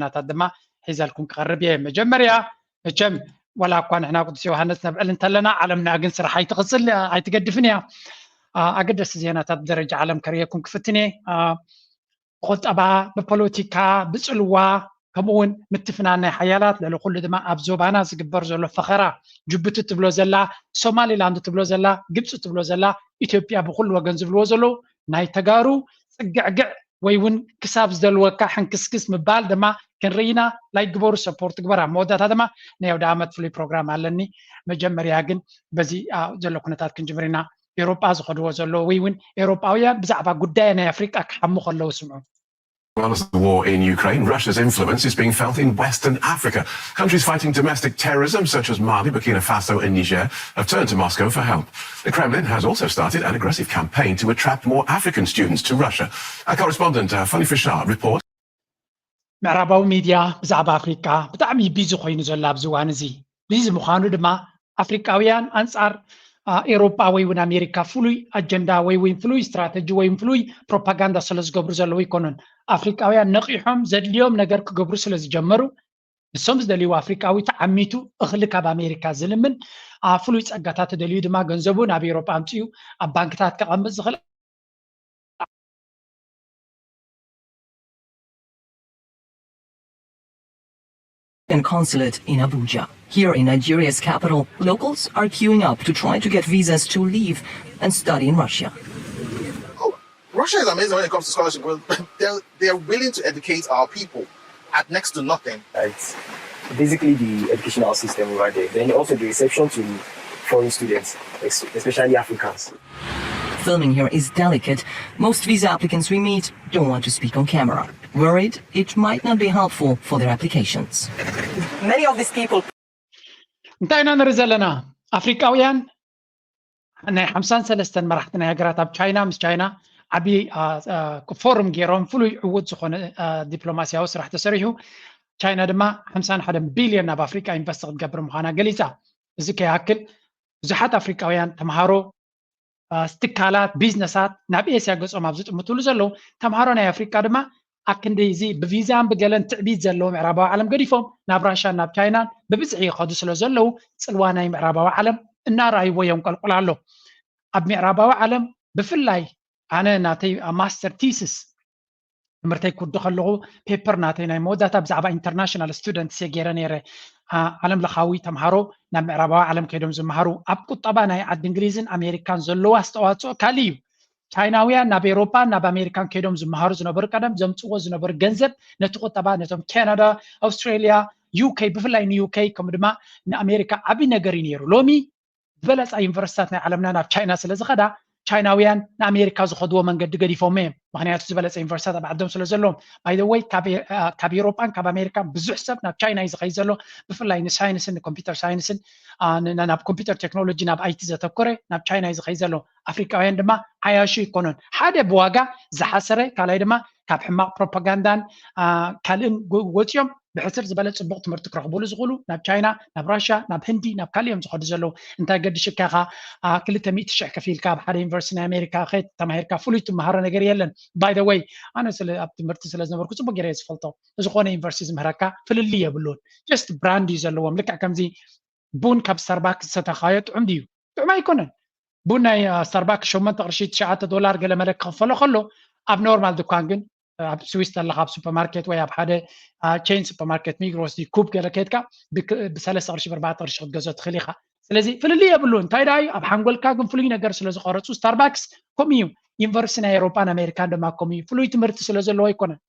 ናታት ድማ ሒዛልኩም ክቐርብ እየ መጀመርያ እቸም ወላ እኳ ንሕና ቅዱስ ዮሃንስ ነብዕል እንተለና ዓለምና ግን ስራሕ ኣይትቕፅል ኣይትገድፍን እያ ኣገደስቲ ዜናታት ደረጃ ዓለም ከርየኩም ክፍትን እየ ቁጠባ ብፖለቲካ ብፅልዋ ከምኡውን ምትፍናን ናይ ሓያላት ልዕሊ ኩሉ ድማ ኣብ ዞባና ዝግበር ዘሎ ፈኸራ ጅቡቲ ትብሎ ዘላ ሶማሊላንድ ትብሎ ዘላ ግብፂ ትብሎ ዘላ ኢትዮጵያ ብኩሉ ወገን ዝብልዎ ዘለዉ ናይ ተጋሩ ፅግዕግዕ ወይ እውን ክሳብ ዝደልወካ ሕንክስክስ ምባል ድማ ክንርኢና ላይ ግበሩ ሰፖርት ግበራ መወዳእታ ድማ ናይ ወደ ዓመት ፍሉይ ፕሮግራም ኣለኒ መጀመርያ ግን በዚ ዘሎ ኩነታት ክንጅምር ኢና ኤውሮጳ ዝኸድዎ ዘሎ ወይ እውን ኤውሮጳውያን ብዛዕባ ጉዳይ ናይ ኣፍሪቃ ክሓሙ ከለዉ ስምዑ Well as the war in Ukraine, Russia's influence is being felt in Western Africa. Countries fighting domestic terrorism, such as Mali, Burkina Faso and Niger, have turned to Moscow for help. The Kremlin has also started an aggressive campaign to attract more African students to Russia. Our correspondent, Fanny Fischar, reports. ምዕራባዊ ሚድያ ብዛዕባ ኣፍሪቃ ብጣዕሚ ቢዚ ኮይኑ ዘሎ ኣብዚ እዋን እዚ ቢዚ ምዃኑ ድማ ኣፍሪቃውያን ኣንጻር ኤውሮጳ ወይ እውን ኣሜሪካ ፍሉይ ኣጀንዳ ወይ እውን ፍሉይ ስትራቴጂ ወይ ፍሉይ ፕሮፓጋንዳ ስለ ዝገብሩ ዘለዉ ይኮኑን ኣፍሪቃውያን ነቂሖም ዘድልዮም ነገር ክገብሩ ስለ ዝጀመሩ ንሶም ዝደልዩ ኣፍሪቃዊ ተዓሚቱ እኽሊ ካብ ኣሜሪካ ዝልምን ፍሉይ ፀጋታት ተደልዩ ድማ ገንዘቡ ናብ ኤውሮጳ ኣምፅኡ ኣብ ባንክታት ከቐምጥ ዝኽእል and consulate in Abuja. Here in Nigeria's capital, locals are queuing up to try to get visas to leave and study in Russia. Oh, Russia is amazing when it comes to scholarship. They're willing to educate our people at next to nothing. It's basically the educational system over there. Then also the reception to foreign students, especially Africans. Filming here is delicate. Most visa applicants we meet don't want to speak on camera, worried it might not be helpful for their applications. Many of these people እንታይ ኢና ንርኢ ዘለና ኣፍሪቃውያን ናይ 53 መራሕቲ ናይ ሃገራት ኣብ ቻይና ምስ ቻይና ዓብዪ ፎረም ገይሮም ፍሉይ ዕዉት ዝኾነ ዲፕሎማስያዊ ስራሕ ተሰሪሑ ቻይና ድማ 51 ቢልዮን ናብ ኣፍሪቃ ኢንቨስት ክትገብር ምዃና ገሊፃ እዚ ከይሃክል ብዙሓት ኣፍሪቃውያን ተምሃሮ ስትካላት ቢዝነሳት ናብ ኤስያ ገጾም ኣብ ዝጥምትሉ ዘለዉ ተምሃሮ ናይ ኣፍሪቃ ድማ ኣክንዲ እዚ ብቪዛን ብገለን ትዕቢት ዘለዎ ምዕራባዊ ዓለም ገዲፎም ናብ ራሽያ ናብ ቻይናን ብብዝሒ ይኸዱ ስለ ዘለዉ ፅልዋ ናይ ምዕራባዊ ዓለም እናርኣይዎ እዮም ቀልቁል ኣሎ ኣብ ምዕራባዊ ዓለም ብፍላይ ኣነ ናተይ ማስተር ቲስስ ትምህርተይ ክውዱ ከለኹ ፔፐር ናተይ ናይ መወዳእታ ብዛዕባ ኢንተርናሽናል ስቱደንትስ እየ ገይረ ነይረ ዓለም ለኻዊ ተምሃሮ ናብ ምዕራባዊ ዓለም ከይዶም ዝመሃሩ ኣብ ቁጠባ ናይ ዓዲ እንግሊዝን ኣሜሪካን ዘለዎ ኣስተዋፅኦ ካሊእ እዩ ቻይናውያን ናብ ኤውሮፓን ናብ ኣሜሪካን ከይዶም ዝመሃሩ ዝነበሩ ቀደም ዘምፅዎ ዝነበሩ ገንዘብ ነቲ ቁጠባ ነቶም ካናዳ ኣውስትራልያ ዩኬ ብፍላይ ንዩኬ ከምኡ ድማ ንኣሜሪካ ዓብዪ ነገር እዩ ነይሩ ሎሚ ዝበለፃ ዩኒቨርሲታት ናይ ዓለምና ናብ ቻይና ስለ ዝኸዳ ቻይናውያን ንኣሜሪካ ዝኸድዎ መንገዲ ገዲፎም እዮም ምክንያቱ ዝበለፀ ዩኒቨርሲታት ኣብ ዓዶም ስለ ዘለዎም ባይ ዘ ወይ ካብ ኤውሮፓን ካብ ኣሜሪካን ብዙሕ ሰብ ናብ ቻይና እዩ ዝኸይድ ዘሎ ብፍላይ ንሳይንስን ንኮምፒተር ሳይንስን ናብ ኮምፒተር ቴክኖሎጂ ናብ ኣይቲ ዘተኮረ ናብ ቻይና እዩ ዝኸይድ ዘሎ ኣፍሪቃውያን ድማ ሓያሹ ይኮኑን ሓደ ብዋጋ ዝሓሰረ ካልኣይ ድማ ካብ ሕማቕ ፕሮፓጋንዳን ካልእን ወፂኦም ብሕፅር ዝበለ ፅቡቅ ትምህርቲ ክረኽብሉ ዝኽእሉ ናብ ቻይና ናብ ራሽያ ናብ ህንዲ ናብ ካልኦም ዝኸዱ ዘለዉ እንታይ ገድሽካ ኢኻ 200,000 ከፊልካ ኣብ ሓደ ዩኒቨርሲቲ ናይ ኣሜሪካ ኸይድ ተማሂርካ ፍሉይ ትመሃሮ ነገር የለን ባይ ዘ ወይ ኣነ ኣብ ትምህርቲ ስለ ዝነበርኩ ፅቡቅ ጌረ ዝፈልጦ ዝኾነ ዩኒቨርሲቲ ዝምህረካ ፍልሊ የብሉን ጀስት ብራንድ እዩ ዘለዎም ልክዕ ከምዚ ቡን ካብ ስታርባክስ ዝሰተኻዮ ጥዑም ድዩ ጥዑም ኣይኮነን ቡን ናይ ስታርባክስ 8 ቅርሺ $9 ገለ መለ ክኸፈሎ ከሎ ኣብ ኖርማል ድኳን ግን ኣብ ስዊስ ዘለካ ኣብ ሱፐርማርኬት ወይ ኣብ ሓደ ቼን ሱፐርማርኬት ሚግሮስ ኩብ ገለ ከይድካ ብ3 ቅርሺ ብ4 ቅርሺ ክትገዝኦ ትኽእል ኢኻ ስለዚ ፍልሊ የብሉ እንታይ ዳ እዩ ኣብ ሓንጎልካ ግን ፍሉይ ነገር ስለ ዝቐረፁ ስታርባክስ ከምኡ እዩ ዩኒቨርሲቲ ናይ ኤውሮፓን ኣሜሪካን ድማ ከምኡ እዩ ፍሉይ ትምህርቲ ስለ ዘለዎ ኣይኮነን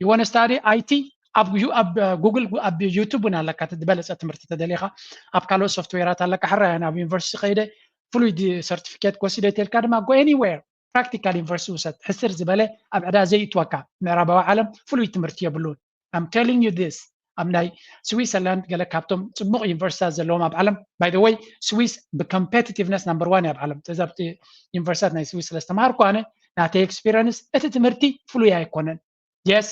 ይወነ ስታዲ ኣይቲ ኣብ ጉግል ኣብ ዩቱብ እውን ኣለካ ዝበለፀ ትምህርቲ ተደሊኻ ኣብ ካልኦት ሶፍትዌራት ኣለካ ሕራያን ኣብ ዩኒቨርሲቲ ከይደ ፍሉይ ሰርቲፊኬት ክወስደ ተልካ ድማ ጎ ኤኒዌር practical university ውሰድ ሕስር ዝበለ ኣብ ዕዳ ዘይእትወካ ምዕራባዊ ዓለም ፍሉይ ትምህርቲ የብሉን I'm telling you this ኣብ ናይ ስዊዘርላንድ ገለ ካብቶም ፅቡቕ ዩኒቨርሲቲታት ዘለዎም ኣብ ዓለም by the way ስዊስ ብኮምፔቲቲቭነስ ነምበር 1 ኣብ ዓለም ተዛብቲ ዩኒቨርሲቲታት ናይ ስዊስ ስለዝተማሃርኩ ኣነ ናተይ ኤክስፒሪየንስ እቲ ትምህርቲ ፍሉይ ኣይኮነን yes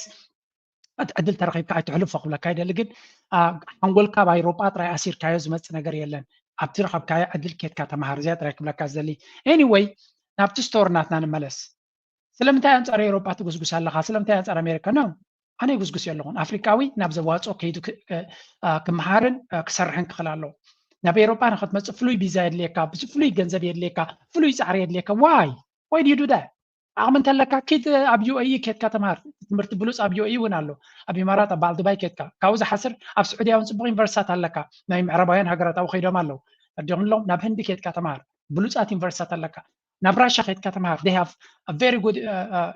ዕድል ተረኺብካ ኣይትሕልፎ ክብለካ ይደሊ ግን ሓንጎልካ ኣብ ኣውሮጳ ጥራይ ኣሲርካዮ ዝመፅእ ነገር የለን ኣብቲ ረኸብካዮ ዕድል ኬትካ ተማሃር እዚኣ ጥራይ ክብለካ ዝደሊ anyway ናብቲ ስቶርናትና ንመለስ ስለምንታይ ኣንጻር ኤውሮጳ ትጉስጉስ ኣለኻ ስለምንታይ ኣንጻር ኣሜሪካ ነው أنا يقصقص يلون أفريقياوي نبذ واصو كيدو كمهارن كسرحن كخلالو نبي أوروبا نخد مس فلوي بيزا يدليكا بس فلوي جنزب يدليكا فلوي سعر يدليكا why do you do that أعمل تلك كيد أبيو أي كيد كتمار مرت بلوس أبيو أي ونالو أبي مرات أبال دبي كيد كاوز حسر أف سعودية ونسبقين فرسات هلك نايم عربيان هجرت أو خيرهم الله الدون لهم نبهن كيد كتمار بلوس آتين فرسات هلك نبراشة كيد كتمار they have a very good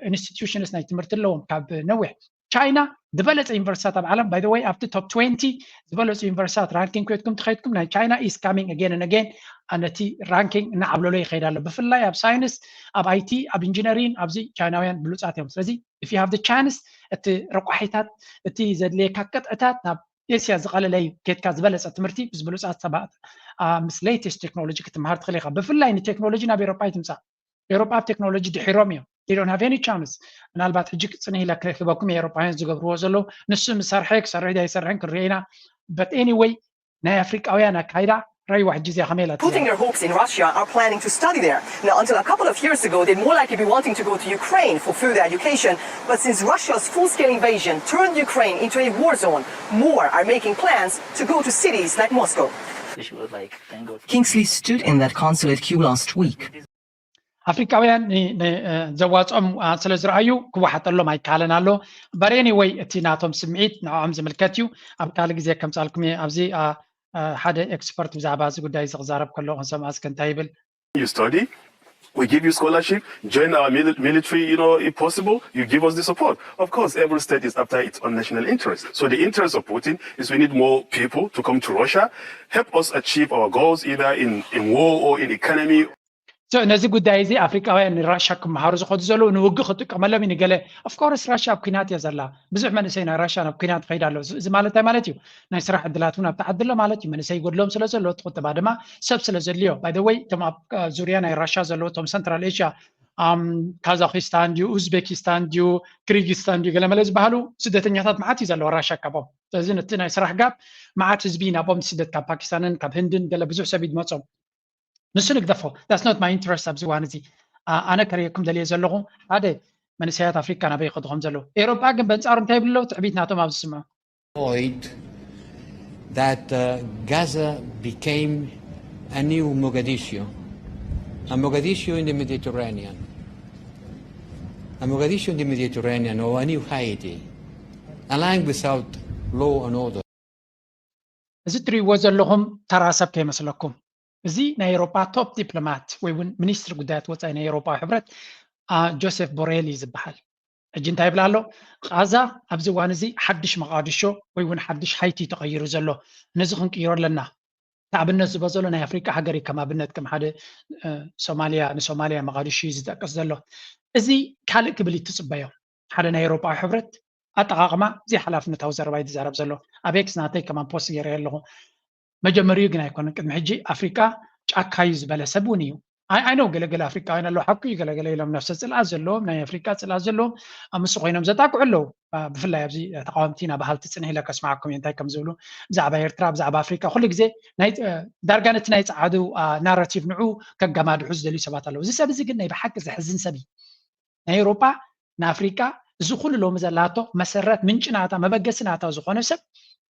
institutions نايت مرت لهم كاب نوع China develops university بالعالم by the way up to top 20 develops university ranking كويتكم تخيتكم نا China is coming again and again and the ranking نعبلو لي خير بفلاي أب science أب IT أب engineering أب زي Chinaويان بلوتاتهم سلزي if you have the chance ات رقحيتات اتي زد لي كاكت اتات ناب يسيا زقال لي كيت كاز بلس اتمرتي بس بلوتات سبات مس latest technology كتمهار تخليقها بفلاي ان تكنولوجي نابي أوروبا يتمسا أوروبا تكنولوجي دي حيروميو they don't have any chance نالبات حجيك تصنيه لك ركبكم يا أوروبيين زقبروا زلو نسم سرحك سرحي دا يسرحن كرينا but anyway نا أفريقيا كايدا رأي واحد جزء خميلة Putting their hopes in Russia are planning to study there. Now, until a couple of years ago, they'd more likely be wanting to go to Ukraine for further education. But since Russia's full-scale invasion turned Ukraine into a war zone, more are making plans to go to cities like Moscow. Kingsley stood in that consulate queue last week. أفريقياويان زواجهم سلز رأيو كواحد الله ما يكالنا له بريني وي اتيناتهم سمعيت نعم زملكاتيو أبكالك زي كم سألكم أبزي حدا إكسبرت بزعبا زي قد يزغ زارب كله هنسم أسكن تايبل. You study, we give you scholarship, join our military, if possible, you give us the support. Of course, every state is after its own national interest. So the interest of Putin is we need more people to come to Russia, help us achieve our goals either in war or in economy. نزي قداي زي أفريقيا راشا كم هارز خد زلو نوجه خطك عمله من يقله of course راشا بكينات يزلا بزح من سينا راشا بكينات خير له زي مالتيو نيسرح الدلاتونا بتعدله مالتيو من سي يقول لهم سلزلو تقول بعد ما سب سلزليو by the way تم زوريانا راشا زلو تم سنترال إيشيا كازاخستان ديو أوزبكستان ديو كيرغيزستان ديو قال مالز بحالو سدة نياتات معاتي زلو راشا كابو تزين التنا يسرح قاب معات زبينا بوم سدة كاب باكستان كاب هندن قال بزح سبيد مصوم نسنك دفو that's not my interest أبزوان زي أنا كريكم دليل زلهم هذا من سيات أفريقيا أنا بيخدهم زلوا أوروبا جنب بنسارن تابلو تعبيت ناتو ما بسمع. That Gaza became a new Mogadishu in the Mediterranean, a Mogadishu in the Mediterranean or a new Haiti, a land without law and order. زتري وزلهم تراسب كيما سلكم. زي نيروبا توب دبلومات ويون منستر قدات وصاي نيروبا حبرت جوزيف بوريلي زبحال اجين تايب لالو غازا ابزوان زي حدش مقادشو ويون حدش حيتي تغيرو زلو نزخن كيرور لنا تعبنا زبزلو نا افريقيا حغري كما بنت كم حدا سوماليا مقادشي زدقس زلو ازي كالق كبلي تصبيو حدا نيروبا حبرت اطقاقما زي حلافنتاو زربايد زرب زلو ابيكس ناتي كمان بوس يريلو مجمريو جنا يكون قد محجي أفريقيا أكايز بلا سبونيو I know قال أفريقيا أنا لو حكي قال لهم نفس الأزلهم ناي أفريقيا الأزلهم مسقينهم زتاك علو بفلا يبزي تقامتينا بحال تسنه لك أسمعكم ينتهي كم زولو زعبا يرترا زعبا أفريقيا خليك زي نايت دارجانة نايت عادو ناراتيف نعو كجماد حز دليل سبات الله زي سبزي قلنا يبحك زي حزن سبي أوروبا نافريقيا زخول لهم زلاتو مسرات من جناتا ما بقى سناتا زخون سب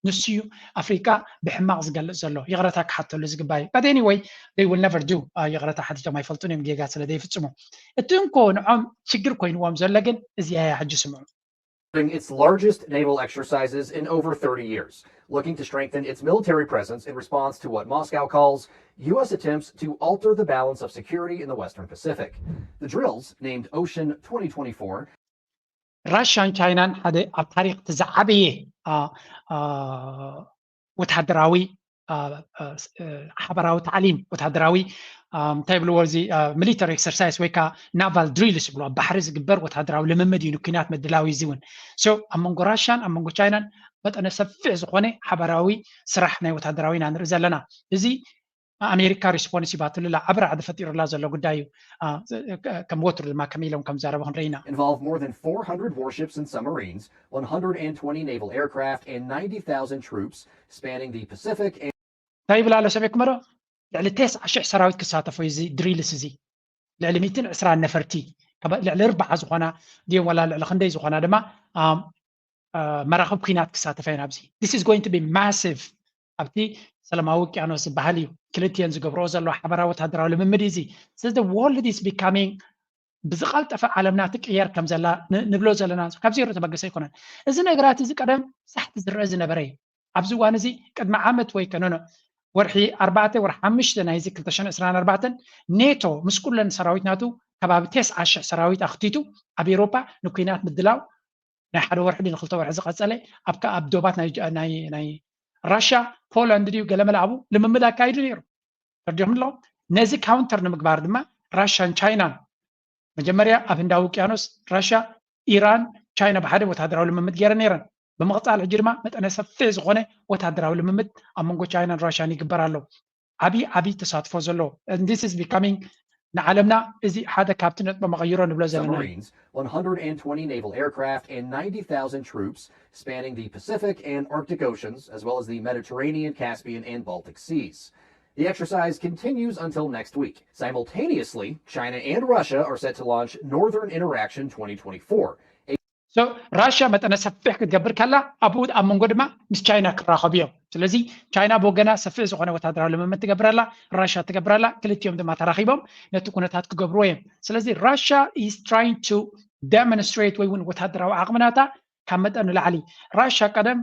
نسيو أفريقيا بحماق زقل زلو يغرتك حتى لزقباي but anyway they will never do يغرتا حتى ما يفلتون مجيجات سلدي في السمو التنكون عم شجر كوين وامزل لكن إزاي حج سمو its largest naval exercises in over 30 years, looking to strengthen its military presence in response to what Moscow calls U.S. attempts to alter the balance of security in the Western Pacific. The drills, named Ocean 2024, راشيا وتشاينا هذا الطريق تزعبيه وتحضراوي حبراوي تعليم وتحضراوي تايبلو ورزي ميليتري اكسرسايز ويكا نافال دريلز بلو بحر زقبر وتحضراوي لممد ينكينات مدلاوي زيون سو امونغو راشيان امونغو تشاينا بطن سفع زخونه حبراوي سرحنا وتحضراوي نرزا لنا زي أمريكا ريسبونسي باتل لا عبر عد فتير الله زلوا قدايو كم وتر ما كميلهم كم زاربهم رينا involve more than 400 warships and submarines, 120 naval aircraft, and 90,000 troops spanning the Pacific and طيب لا سمعك مرة يعني 19 سراويت كساتفوا يزي دريلس زي لعلى 210 نفرتي لعلى 4 زخنا دي ولا لعلى 5 زخنا دما መራኸብ ኩናት ክሳተፍ ኢና ኣብዚ this is going to be massive ኣብቲ ሰላማዊ ውቅያኖስ ዝበሃል እዩ ክልቲአን ዝገብርኦ ዘሎ ሓበራዊ ወታደራዊ ልምምድ እዚ ስለዚ the world is becoming ብዝቃልጠፈ ዓለምና ትቅየር ከም ዘላ ንብሎ ዘለና ካብ ዜሮ ተበገሰ ይኮነን እዚ ነገራት እዚ ቀደም ሳሕቲ ዝረአ ዝነበረ እዩ ኣብዚ እዋን እዚ ቅድሚ ዓመት ወይ ከነኖ ወርሒ 4 ወርሒ 5 ናይዚ 2024 ኔቶ ምስ ኩለን ሰራዊትናቱ ከባቢ 9,000 ሰራዊት ኣኽቲቱ ኣብ ኤውሮፓ ንኩናት ምድላው ናይ ሓደ ወርሒ ንክልተ ወርሒ ዝቐፀለ ኣብ ዶባት ናይ ራሽያ ፖላንድ ድዩ ገለ መላዕቡ ልምምድ ኣካይዱ ነይሩ ተርዲኹም ኣሎ ነዚ ካውንተር ንምግባር ድማ ራሽያን ቻይናን መጀመርያ ኣብ ህንዳዊ ውቅያኖስ ራሽያ ኢራን ቻይና ብሓደ ወታደራዊ ልምምድ ገይረን ነይረን ብምቕፃል ሕጂ ድማ መጠነ ሰፊሕ ዝኾነ ወታደራዊ ልምምድ ኣብ መንጎ ቻይናን ራሽያን ይግበር ኣሎ ዓብይ ተሳትፎ ዘሎ and this is becoming ንዓለምና እዚ ሓደ ካብቲ ነጥቢ መቐይሮ ንብሎ ዘለና 120 naval aircraft and 90,000 troops spanning the Pacific and Arctic Oceans as well as the Mediterranean, Caspian and Baltic Seas. The exercise continues until next week. Simultaneously, China and Russia are set to launch Northern Interaction 2024. So Russia መጠነ ሰፊሕ ክትገብር ከላ ኣብኡ ኣብ መንጎ ድማ ምስ ቻይና ክራኸቡ እዮም ስለዚ ቻይና ብወገና ሰፊሕ ዝኾነ ወታደራዊ ልምምድ ትገብረላ ራሽያ ትገብረላ ክልቲኦም ድማ ተራኺቦም ነቲ ኩነታት ክገብርዎ እዮም ስለዚ Russia is trying to demonstrate ወይ እውን ወታደራዊ ዓቕምናታ ካብ መጠን ንላዕሊ ራሽያ ቀደም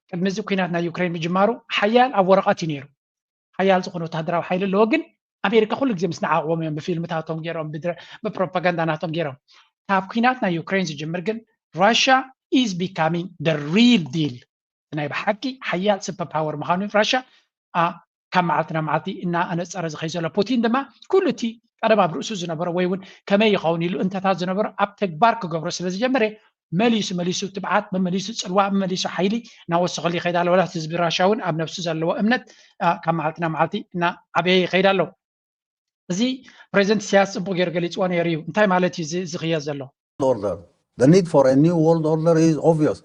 ቅድሚ እዚ ኩናት ናይ ዩክሬን ምጅማሩ ሓያል ኣብ ወረቐት እዩ ነይሩ ሓያል ዝኾነ ወታደራዊ ሓይሊ ኣለዎ ግን ኣሜሪካ ኩሉ ግዜ ምስ ንዓቕቦም እዮም ብፊልምታቶም ገይሮም ብፕሮፓጋንዳናቶም ገይሮም ካብ ኩናት ናይ ዩክሬን ዝጅምር ግን Russia is becoming the real deal. ናይ ብሓቂ ሓያል super power ምዃኑ ራሽያ ካብ መዓልትና መዓልቲ እና ኣነፀረ ዝኸይ ዘሎ ፑቲን ድማ ኩሉ እቲ ቀደም ኣብ ርእሱ ዝነበረ ወይ እውን ከመይ ይኸውን ኢሉ እንተታት ዝነበረ ኣብ ተግባር ክገብሮ ስለ ዝጀመረ መሊሱ ትብዓት መሊሱ ፅልዋ መሊሱ ሓይሊ ናወስኸሉ ይኸይድ ኣሎ ወላ ህዝቢ ራሽያ እውን ኣብ ነፍሱ ዘለዎ እምነት ካብ መዓልትና መዓልቲ እና ዓበየ ይኸይድ ኣሎ እዚ ፕሬዚደንት ኢሳያስ ፅቡቅ ጌሩ ገሊፅዎ ነይሩ እዩ እንታይ ማለት እዩ ዝኽየት ዘሎ The need for a new world order is obvious.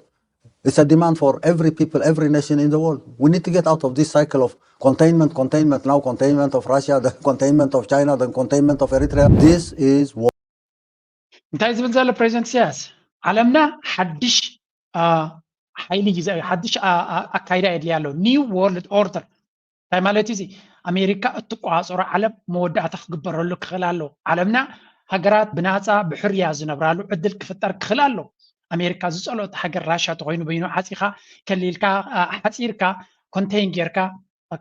It's a demand for every people, every nation in the world. We need to get out of this cycle of containment, now containment of Russia, the containment of China, the containment of Eritrea. This is what... እንታይ ዝብል ዘሎ ፕሬዚደንት ኢሳያስ ዓለምና ሓድሽ ሓይሊ ሓድሽ ኣካይዳ የድልያ ኣሎ ኒው ወርልድ ኦርደር እንታይ ማለት እዩ ኣሜሪካ እትቆፃፀሮ ዓለም መወዳእታ ክግበረሉ ክኽእል ኣሎ ዓለምና ሃገራት ብናፃ ብሕርያ ዝነብራሉ ዕድል ክፍጠር ክኽእል ኣሎ ኣሜሪካ ዝፀሎት ሃገር ራሽያ ተኮይኑ በይኑ ሓፂኻ ከሊልካ ሓፂርካ ኮንቴይን ጌርካ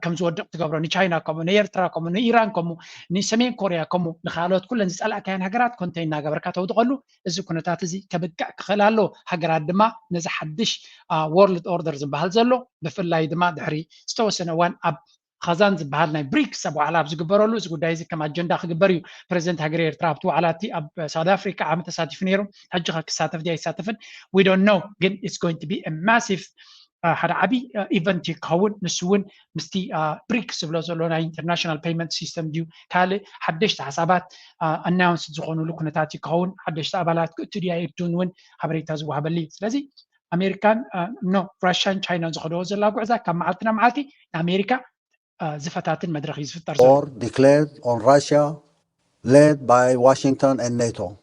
ከም ዝወድቕ ትገብሮ ንቻይና ከምኡ ንኤርትራ ከምኡ ንኢራን ከምኡ ንሰሜን ኮርያ ከምኡ ንካልኦት ኩለን ዝፀላእካየን ሃገራት ኮንቴይን እናገበርካ ተውድቐሉ እዚ ኩነታት እዚ ከብቃዕ ክኽእል ኣሎ ሃገራት ድማ ነዚ ሓድሽ ወርልድ ኦርደር ዝበሃል ዘሎ ብፍላይ ድማ ድሕሪ ዝተወሰነ እዋን ኣብ خزان زبال ناي بريكس ابو علاب زغبرولو زي غداي زي كما اجندا خغبريو بريزيدنت هاغري ايرترا ابتو علاتي اب ساوث افريكا عام تساتف نيرو حجخا كساتف دي يساتفن we don't know again it's going to be a massive هذا عبي ايفنت يكون نسون مستي بريكس بلو زلو ناي انترناشونال بيمنت سيستم ديو كالي حدش حسابات اناونس زغونو لكنتات يكون حدش ابالات كتدي ايتون وين حبريتا زوهبلي سلازي امريكان نو راشيان تشاينا زخدو زلا غعزا كما عالتنا معالتي امريكا زفتاتن مدرخ يزفتر war declared on Russia led by Washington and NATO.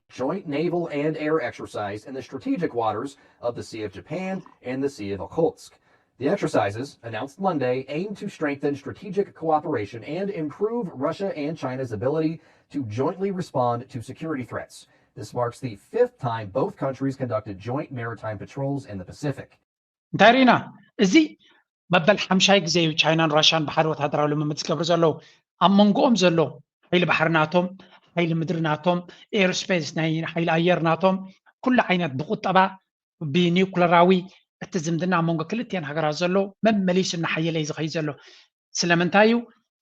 Joint naval and air exercise in the strategic waters of the Sea of Japan and the Sea of Okhotsk. The exercises, announced Monday, aim to strengthen strategic cooperation and improve Russia and China's ability to jointly respond to security threats. This marks the 5th time both countries conducted joint maritime patrols in the Pacific. دارينا ازي مبل حمشاي ግዜ ቻይናን ራሽያን ብሓደ ወታደራዊ ልምምድ ዝገብሩ ዘለው ኣብ መንጎኦም ዘሎ ሓይሊ ባሕርናቶም ሓይሊ ምድርናቶም ኤር ስፔስ ናይ ሓይሊ ኣየርናቶም ኩሉ ዓይነት ብቁጠባ ብኒውክለራዊ እቲ ዝምድና ኣብ መንጎ ክልቲአን ሃገራት ዘሎ መመሊስና ሓየለ ዝኸይ ዘሎ ስለምንታይ እዩ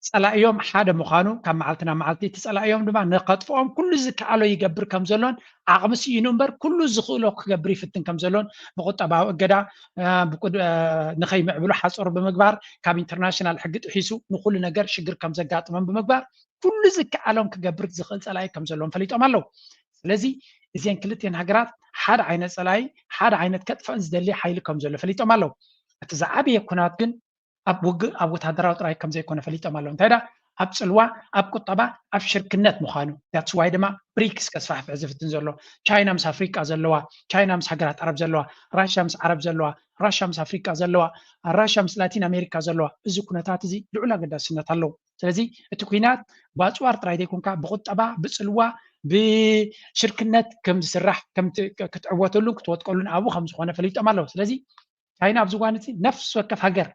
ፀላእዮም ሓደ ምዃኑ ካብ መዓልትና መዓልቲ እቲ ፀላእዮም ድማ ንኸጥፍኦም ኩሉ ዝከኣሎ ይገብር ከም ዘሎን ዓቕሚ ስኢኑ እምበር ኩሉ ዝኽእሎ ክገብር ይፍትን ከም ዘሎን ብቁጠባዊ እገዳ ንኸይምዕብሉ ሓፀሩ ብምግባር ካብ ኢንተርናሽናል ሕጊ ጥሒሱ ንኩሉ ነገር ሽግር ከም ዘጋጥሞም ብምግባር ኩሉ ዝከኣሎም ክገብር ዝኽእል ፀላኢ ከም ዘሎን ፈሊጦም ኣለዉ ስለዚ እዚአን ክልቲአን ሃገራት ሓደ ዓይነት ፀላኢ ሓደ ዓይነት ከጥፈአን ዝደሊ ሓይሊ ከም ዘሎ ፈሊጦም ኣለዉ እቲ ዝዓበየ ኩናት ግን ኣብ ወታደራዊ ጥራይ ከም ዘይኮነ ፈሊጦም ኣለዉ እንታይ ዳ ኣብ ፅልዋ ኣብ ቁጠባ ኣብ ሽርክነት ምዃኑ that's why ድማ ብሪክስ ከስፋሕፍሕ ዝፍትን ዘሎ ቻይና ምስ ኣፍሪቃ ዘለዋ ቻይና ምስ ሃገራት ዓረብ ዘለዋ ራሽያ ምስ ዓረብ ዘለዋ ራሽያ ምስ ኣፍሪቃ ዘለዋ ራሽያ ምስ ላቲን ኣሜሪካ ዘለዋ እዚ ኩነታት እዚ ልዑል ኣገዳስነት ኣለዎ ስለዚ እቲ ኩናት ብኣፅዋር ጥራይ ዘይኮንካ ብቁጠባ ብፅልዋ ብሽርክነት ከም ዝስራሕ ከም ክትዕወተሉ ክትወጥቀሉን ኣብኡ ከም ዝኾነ ፈሊጦም ኣለዉ ስለዚ ቻይና ኣብዚ እዋን እዚ ነፍሲ ወከፍ ሃገር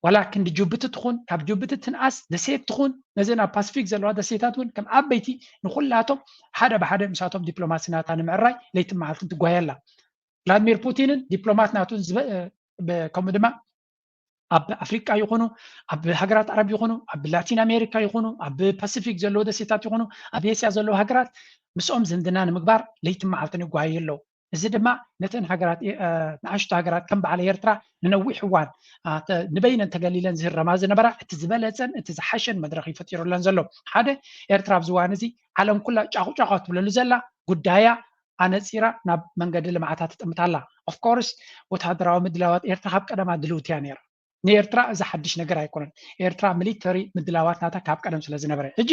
ولكن جوبت تخون كاب جوبت تنقص دسيت تخون نزين على باسفيك زلوا دسيتات ون كم عبيتي نخلاتهم حدا بحدا مساتهم دبلوماسيات أنا معراي ليتم معلتم تقويلا فلاديمير بوتين دبلومات ناتون بكم دما أب أفريقيا يخونوا أب هجرات عرب يخونوا أب لاتين أمريكا يخونوا أب باسفيك زلوا دسيتات يخونوا أب يسيا زلوا هجرات مسؤوم زندنا مقبار ليتم معلتم يقويلا እዚ ድማ ነተን ሃገራት ንኣሽቱ ሃገራት ከም በዓል ኤርትራ ንነዊሕ እዋን ንበይነን ተገሊለን ዝህረማ ዝነበራ እቲ ዝበለፀን እቲ ዝሓሸን መድረኽ ይፈጢሩለን ዘሎ ሓደ ኤርትራ ኣብዚ እዋን እዚ ዓለም ኩላ ጫቁጫቋ ትብለሉ ዘላ ጉዳያ ኣነፂራ ናብ መንገዲ ልምዓታት ትጥምታላ ኦፍ ኮርስ ወታደራዊ ምድላዋት ኤርትራ ካብ ቀደማ ድልውት እያ ነይራ ንኤርትራ እዚ ሓድሽ ነገር ኣይኮነን ኤርትራ ሚሊተሪ ምድላዋት ናታ ካብ ቀደም ስለ ዝነበረ ሕጂ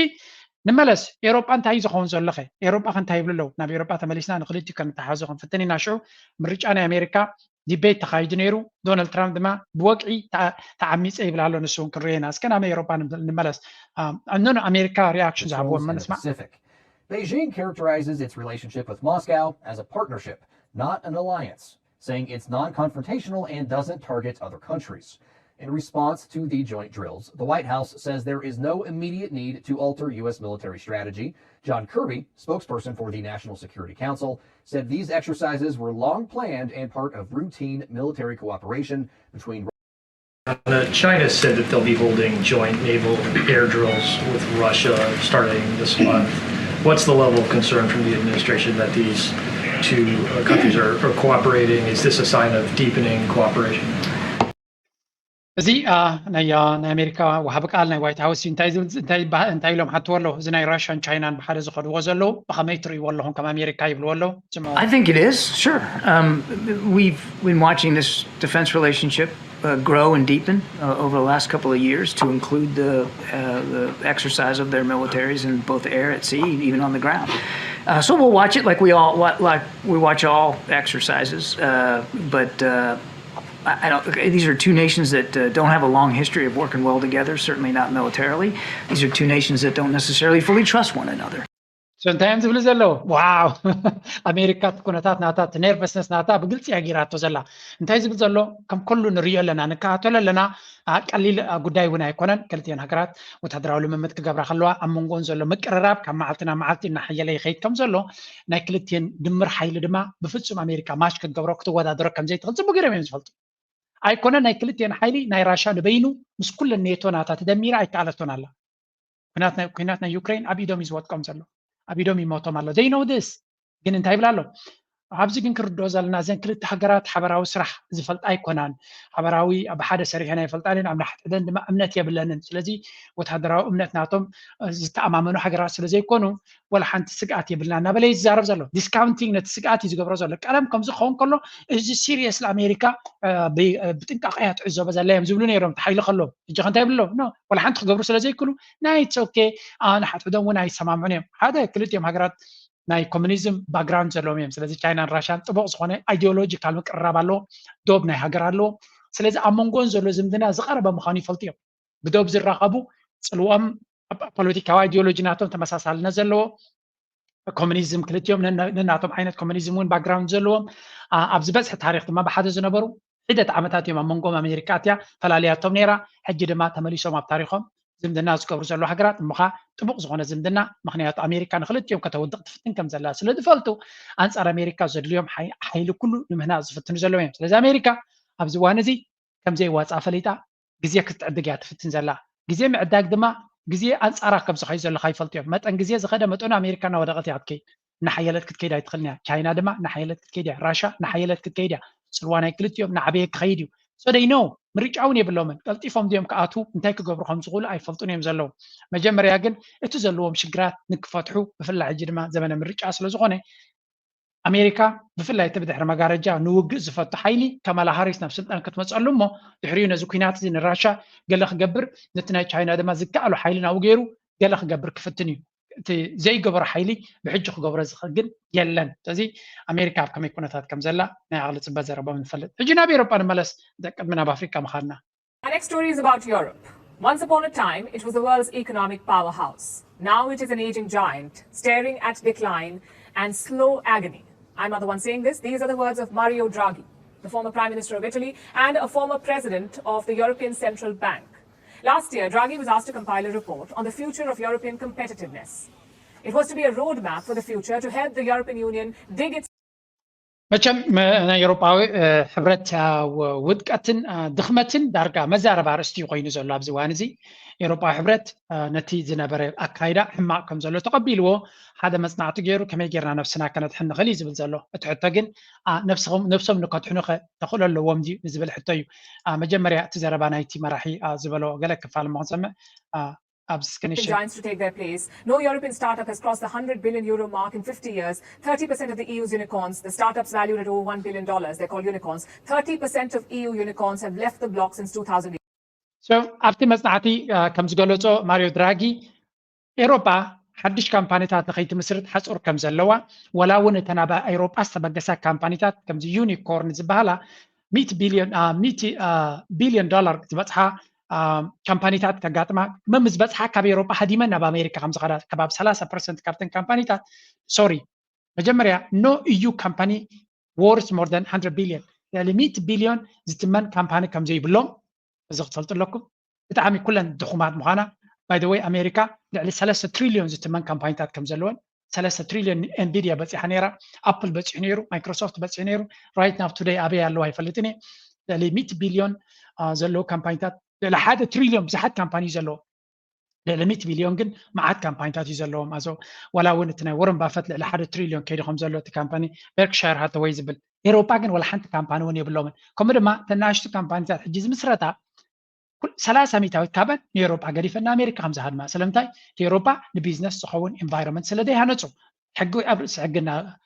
نملس أوروبا انتهي زخون زلخه أوروبا انتهي بلو نبي أوروبا تملسنا نخليتي كان تحازخون فتني ناشو مريجانا أمريكا ديبيت تخايد نيرو دونالد ترامب دما بوقعي تعميس أي بلالو نسون كرينا كان أمي أوروبا نملس أنون أمريكا reactions عبوا ما نسمع Beijing characterizes its relationship with Moscow as a partnership, not an alliance, saying it's non-confrontational and doesn't target other countries. In response to the joint drills, the White House says there is no immediate need to alter U.S. military strategy. John Kirby, spokesperson for the National Security Council, said these exercises were long planned and part of routine military cooperation between China said that they'll be holding joint naval air drills with Russia starting this month. What's the level of concern from the administration that these two countries are cooperating? Is this a sign of deepening cooperation? እዚ ናይ ኣሜሪካ ወሃብ ቃል ናይ ዋይት ሃውስ እንታይ ኢሎም ሓትዎ ኣለዉ እዚ ናይ ራሽያን ቻይናን ብሓደ ዝኸድዎ ዘለዉ ብኸመይ ትርእይዎ ኣለኹም ከም ኣሜሪካ ይብልዎ ኣለዉ I think it is, sure. We've been watching this defense relationship grow and deepen over the last couple of years to include the exercise of their militaries in both air, at sea, even on the ground. So we'll watch it like we watch all exercises, but these are two nations that don't have a long history of working well together, certainly not militarily. These are two nations that don't necessarily fully trust one another. So እንታይም ዝብል ዘሎ ዋው ኣሜሪካ ኩነታት ናታ ነርቨስነስ ናታ ብግልፂ ኣጊራቶ ዘላ እንታይ ዝብል ዘሎ ከም ኩሉ ንሪኦ ኣለና ንከታተሎ ኣለና ቀሊል ጉዳይ እውን ኣይኮነን ክልቲአን ሃገራት ወታደራዊ ልምምድ ክገብራ ከለዋ ኣብ መንጎን ዘሎ ምቅርራብ ካብ መዓልትና መዓልቲ እናሓየለ ይኸይድ ከም ዘሎ ናይ ክልቲአን ድምር ሓይሊ ድማ ብፍፁም ኣሜሪካ ማሽ ክትገብሮ ክትወዳደሮ ከም ዘይትኽእል ፅቡቅ ገይሮም እዮም ዝፈልጡ ኣይኮነ ናይ ክልቲአን ሓይሊ ናይ ራሽያ ንበይኑ ምስ ኩለን ኔቶ ናታ ተደሚራ ኣይከኣለቶን ኣላ ኩናት ናይ ዩክሬን ኣብ ኢዶም እዩ ዝወጥቀም ዘሎ ኣብ ኢዶም ይሞቶም ኣሎ they know this ግን እንታይ ይብላ ኣሎ ኣብዚ ግን ክርድኦ ዘለና እዘን ክልተ ሃገራት ሓበራዊ ስራሕ ዝፈልጣ ኣይኮናን ሓበራዊ ኣብ ሓደ ሰሪሐን ኣይፈልጣንን ኣብ ናሕተን ድማ እምነት የብለንን ስለዚ ወታደራዊ እምነት ናቶም ዝተኣማመኑ ሃገራት ስለ ዘይኮኑ ወላ ሓንቲ ስግኣት የብልና እናበለ ይዛረብ ዘሎ ዲስካውንቲንግ ነቲ ስግኣት እዩ ዝገብሮ ዘሎ ቀደም ከምዚ ክኸውን ከሎ እዚ ሲሪየስ ለኣሜሪካ ብጥንቃቐ እያ ትዕዘቦ ዘላ እዮም ዝብሉ ነይሮም ተሓይሉ ከሎም ሕጂ ከ እንታይ ይብሎም ኖ ወላ ሓንቲ ክገብሩ ስለ ዘይክእሉ ናይ ኢትስ ኦኬ ንሓትዕዶም እውን ኣይሰማምዑን እዮም ሓደ ክልቲኦም ሃገራት ናይ ኮሙኒዝም ባክግራውንድ ዘለዎም እዮም ስለዚ ቻይናን ራሽያን ጥቡቅ ዝኾነ አይዲዮሎጂካል ምቅርራብ ኣለዎ ዶብ ናይ ሃገር ኣለዎ ስለዚ ኣብ መንጎን ዘሎ ዝምድና ዝቐረበ ምዃኑ ይፈልጡ እዮም ብዶብ ዝራኸቡ ፅልዎም ፖለቲካዊ አይዲዮሎጂ ናቶም ተመሳሳልነት ዘለዎ ኮሙኒዝም ክልቲኦም ነናቶም ዓይነት ኮሙኒዝም እውን ባክግራውንድ ዘለዎም ኣብ ዝበዝሒ ታሪክ ድማ ብሓደ ዝነበሩ ዒደት ዓመታት እዮም ኣብ መንጎም ኣሜሪካ እትያ ፈላልያቶም ነይራ ሕጂ ድማ ተመሊሶም ኣብ ታሪኮም ዝምድና ዝገብሩ ዘሎ ሃገራት እምኻ ጥቡቅ ዝኾነ ዝምድና ምክንያቱ ኣሜሪካ ንክልቲኦም ከተወድቕ ትፍትን ከም ዘላ ስለ ዝፈልጡ ኣንፃር ኣሜሪካ ዘድልዮም ሓይሊ ኩሉ ንምህናፅ ዝፍትኑ ዘለዎም እዮም ስለዚ ኣሜሪካ ኣብዚ እዋን እዚ ከምዘይዋፃ ፈሊጣ ግዜ ክትዕድግ እያ ትፍትን ዘላ ግዜ ምዕዳግ ድማ ግዜ ኣንፃራ ከም ዝኸይ ዘለካ ይፈልጡ እዮም መጠን ግዜ ዝኸደ መጠኑ ኣሜሪካ እናወደቐት እያ ትከይድ ናሓየለት ክትከይድ ኣይትኽእልን እያ ቻይና ድማ ናሓየለት ክትከይድ እያ ራሽያ ናሓየለት ክትከይድ እያ ፅልዋ ናይ ክልቲኦም ንዓበየ ክኸይድ እዩ so they know ምርጫውን የብሎምን ቀልጢፎም ዲዮም ከኣቱ እንታይ ክገብሩ ከም ዝኽእሉ ኣይፈልጡን እዮም ዘለዉ መጀመርያ ግን እቲ ዘለዎም ሽግራት ንክፈትሑ ብፍላይ ሕጂ ድማ ዘመነ ምርጫ ስለ ዝኾነ ኣሜሪካ ብፍላይ እቲ ብድሕሪ መጋረጃ ንውግእ ዝፈቱ ሓይሊ ከማላ ሃሪስ ናብ ስልጣን ክትመፀሉ እሞ ድሕሪኡ ነዚ ኩናት እዚ ንራሻ ገለ ክገብር ነቲ ናይ ቻይና ድማ ዝከኣሉ ሓይሊ ናብኡ ገይሩ ገለ ክገብር ክፍትን እዩ እቲ ዘይገበሮ ሓይሊ ብሕጂ ክገብሮ ዝኽእል ግን የለን ስለዚ ኣሜሪካ ኣብ ከመይ ኩነታት ከም ዘላ ናይ ኣቕሊ ፅበ ዘረቦም ንፈልጥ ሕጂ ናብ ኤሮጳ ንመለስ ቅድሚ ናብ ኣፍሪካ ምኻድና Our next story is about Europe. Once upon a time, it was the world's economic powerhouse. Now it is an aging giant, staring at decline and slow agony. I'm not the one saying this. These are the words of Mario Draghi, the former Prime Minister of Italy and a former President of the European Central Bank. Last year, Draghi was asked to compile a report on the future of European competitiveness. It was to be a roadmap for the future to help the European Union dig its መቸም ናይ ኤሮጳዊ ሕብረት ውድቀትን ድኽመትን ዳርጋ መዛረባ ርእስቲ ኮይኑ ዘሎ ኣብዚ እዋን እዚ ኤሮጳዊ ሕብረት ነቲ ዝነበረ ኣካይዳ ሕማቅ ከም ዘሎ ተቐቢልዎ ሓደ መፅናዕቲ ገይሩ ከመይ ጌርና ነፍስና ከነድሕን ንኽእል እዩ ዝብል ዘሎ እቲ ሕቶ ግን ነፍሶም ንከድሕኑ ተኽእሎ ኣለዎም ድዩ ንዝብል ሕቶ እዩ መጀመርያ እቲ ዘረባ ናይቲ መራሒ ዝበሎ ገለ ክፋል ክሰምዕ giants to take their place. No European startup has crossed the 100 billion euro mark in 50 years. 30% of the EU's unicorns, the startups valued at over $1 billion, they're called unicorns. 30% of EU unicorns have left the block since 2008. So, ኣብቲ መፅናዕቲ ከም ዝገለጾ ማሪዮ ድራጊ ኤሮጳ ሓድሽ ካምፓኒታት ንኸይትምስርት ሓፁር ከም ዘለዋ ወላ እውን እተን ኣብ ኤሮጳ ዝተበገሳ ካምፓኒታት ከምዚ ዩኒኮርን ዝበሃላ 100 ቢልዮን ዶላር ዝበፅሓ ካምፓኒታት ከጋጥማ መምዝ በፅሓ ካብ ኤሮጳ ሃዲመን ናብ ኣሜሪካ ከም ዝኸዳ ከባቢ 30% ካብተን ካምፓኒታት ሶሪ መጀመርያ ኖ ኢዩ ካምፓኒ worth more than 100 billion يعني 100 ቢልዮን ዝትመን ካምፓኒ ከም ዘይብሎም እዚ ክትፈልጥለኩም ብጣዕሚ ኩለን ድኹማት ምዃና ባይ ዘ ወይ ኣሜሪካ ልዕሊ 3 ትሪልዮን ዝትመን ካምፓኒታት ከም ዘለወን 3 ትሪልዮን ኤንቪዲያ በፂሓ ነይራ ኣፕል በፂሑ ነይሩ ማይክሮሶፍት በፂሑ ነይሩ ራይት ናው ቱዴይ ኣበይ ኣለዋ ኣይፈልጥን እየ ልዕሊ 100 ቢልዮን ዘለዎ ካምፓኒታት لأن حدا تريليون بزحت كامباني زلوا لأن 100 بليون جن معاد كامباني تاتي زلوا مازو ولا ونتنا ورم بافت لأن حدا تريليون كيد خم زلوا تكامباني بيركشاير هذا ويزبل إيروبا جن ولا حنت كامباني وني بلومن كم ما تناشت كامباني تات حجز مصرتا كل 300 كابن إيروبا قريب إن أمريكا خمسة هاد ما سلمتاي إيروبا نبيزنس صحون environment سلديها نتو حقوا أبرس حقنا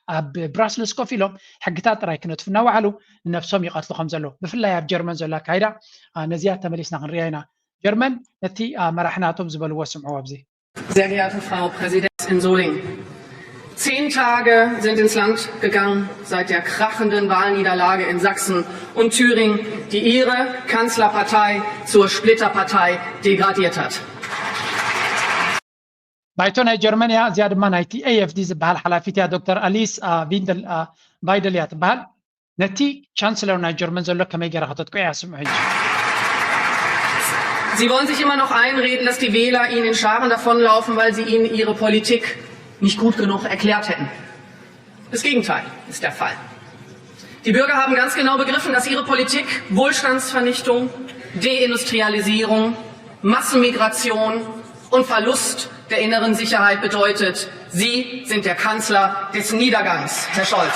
براسلس كوفيلوم حقتات راي كنت في نوعلو نفسهم يقتلوا خمزلو بفلا يا جرمن زلا كايدا نزيات تمليسنا غنرينا جرمن نتي مرحناتهم زبلوا وسمعوا ابزي. Sehr geehrte Frau Präsidentin Soling, 10 Tage sind ins Land gegangen seit der krachenden Wahlniederlage in Sachsen und Thüringen, die Ihre Kanzlerpartei zur Splitterpartei degradiert hat. بايتون جرمانيا زياد ما نايتي AFD زبال حلافيتها دكتور أليس بايدل يتبال نتي chancellor نا جرمان زلو كما يجرى خطتكو يا سمعي. Sie wollen sich immer noch einreden, dass die Wähler Ihnen in Scharen davonlaufen, weil Sie Ihnen Ihre Politik nicht gut genug erklärt hätten. Das Gegenteil ist der Fall. Die Bürger haben ganz genau begriffen, dass Ihre Politik Wohlstandsvernichtung, Deindustrialisierung, Massenmigration und Verlust der inneren Sicherheit bedeutet. Sie sind der Kanzler des Niedergangs, Herr Scholz.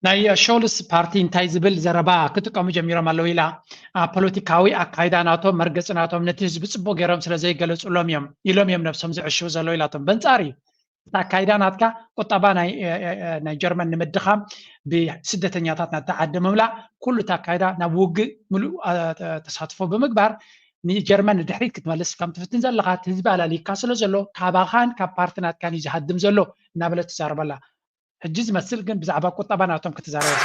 ናይ ሾልስ ፓርቲ እንታይ ዝብል ዘረባ ክጥቀሙ ጀሚሮም ኣለዉ ኢላ ፖለቲካዊ ኣካይዳ ናቶም መርገፂ ናቶም ነቲ ህዝቢ ፅቡቅ ገይሮም ስለ ዘይገለፅሎም እዮም ኢሎም እዮም ነብሶም ዝዕሽቡ ዘለዉ ኢላቶም በንፃር እዩ እታ ኣካይዳ ናትካ ቁጠባ ናይ ጀርመን ንምድኻም ብስደተኛታት ናታ ዓዲ ምምላእ ኩሉ እታ ኣካይዳ ናብ ውግእ ሙሉእ ተሳትፎ ብምግባር ንጀርመን ንድሕሪት ክትመልስ ከም ትፍትን ዘለካ እቲ ህዝቢ ኣላሊካ ስለ ዘሎ ካባኻን ካብ ፓርቲናትካን እዩ ዝሃድም ዘሎ እናበለት ትዛረበላ ሕጂ ዝመስል ግን ብዛዕባ ቁጠባ ናቶም ክትዛረበ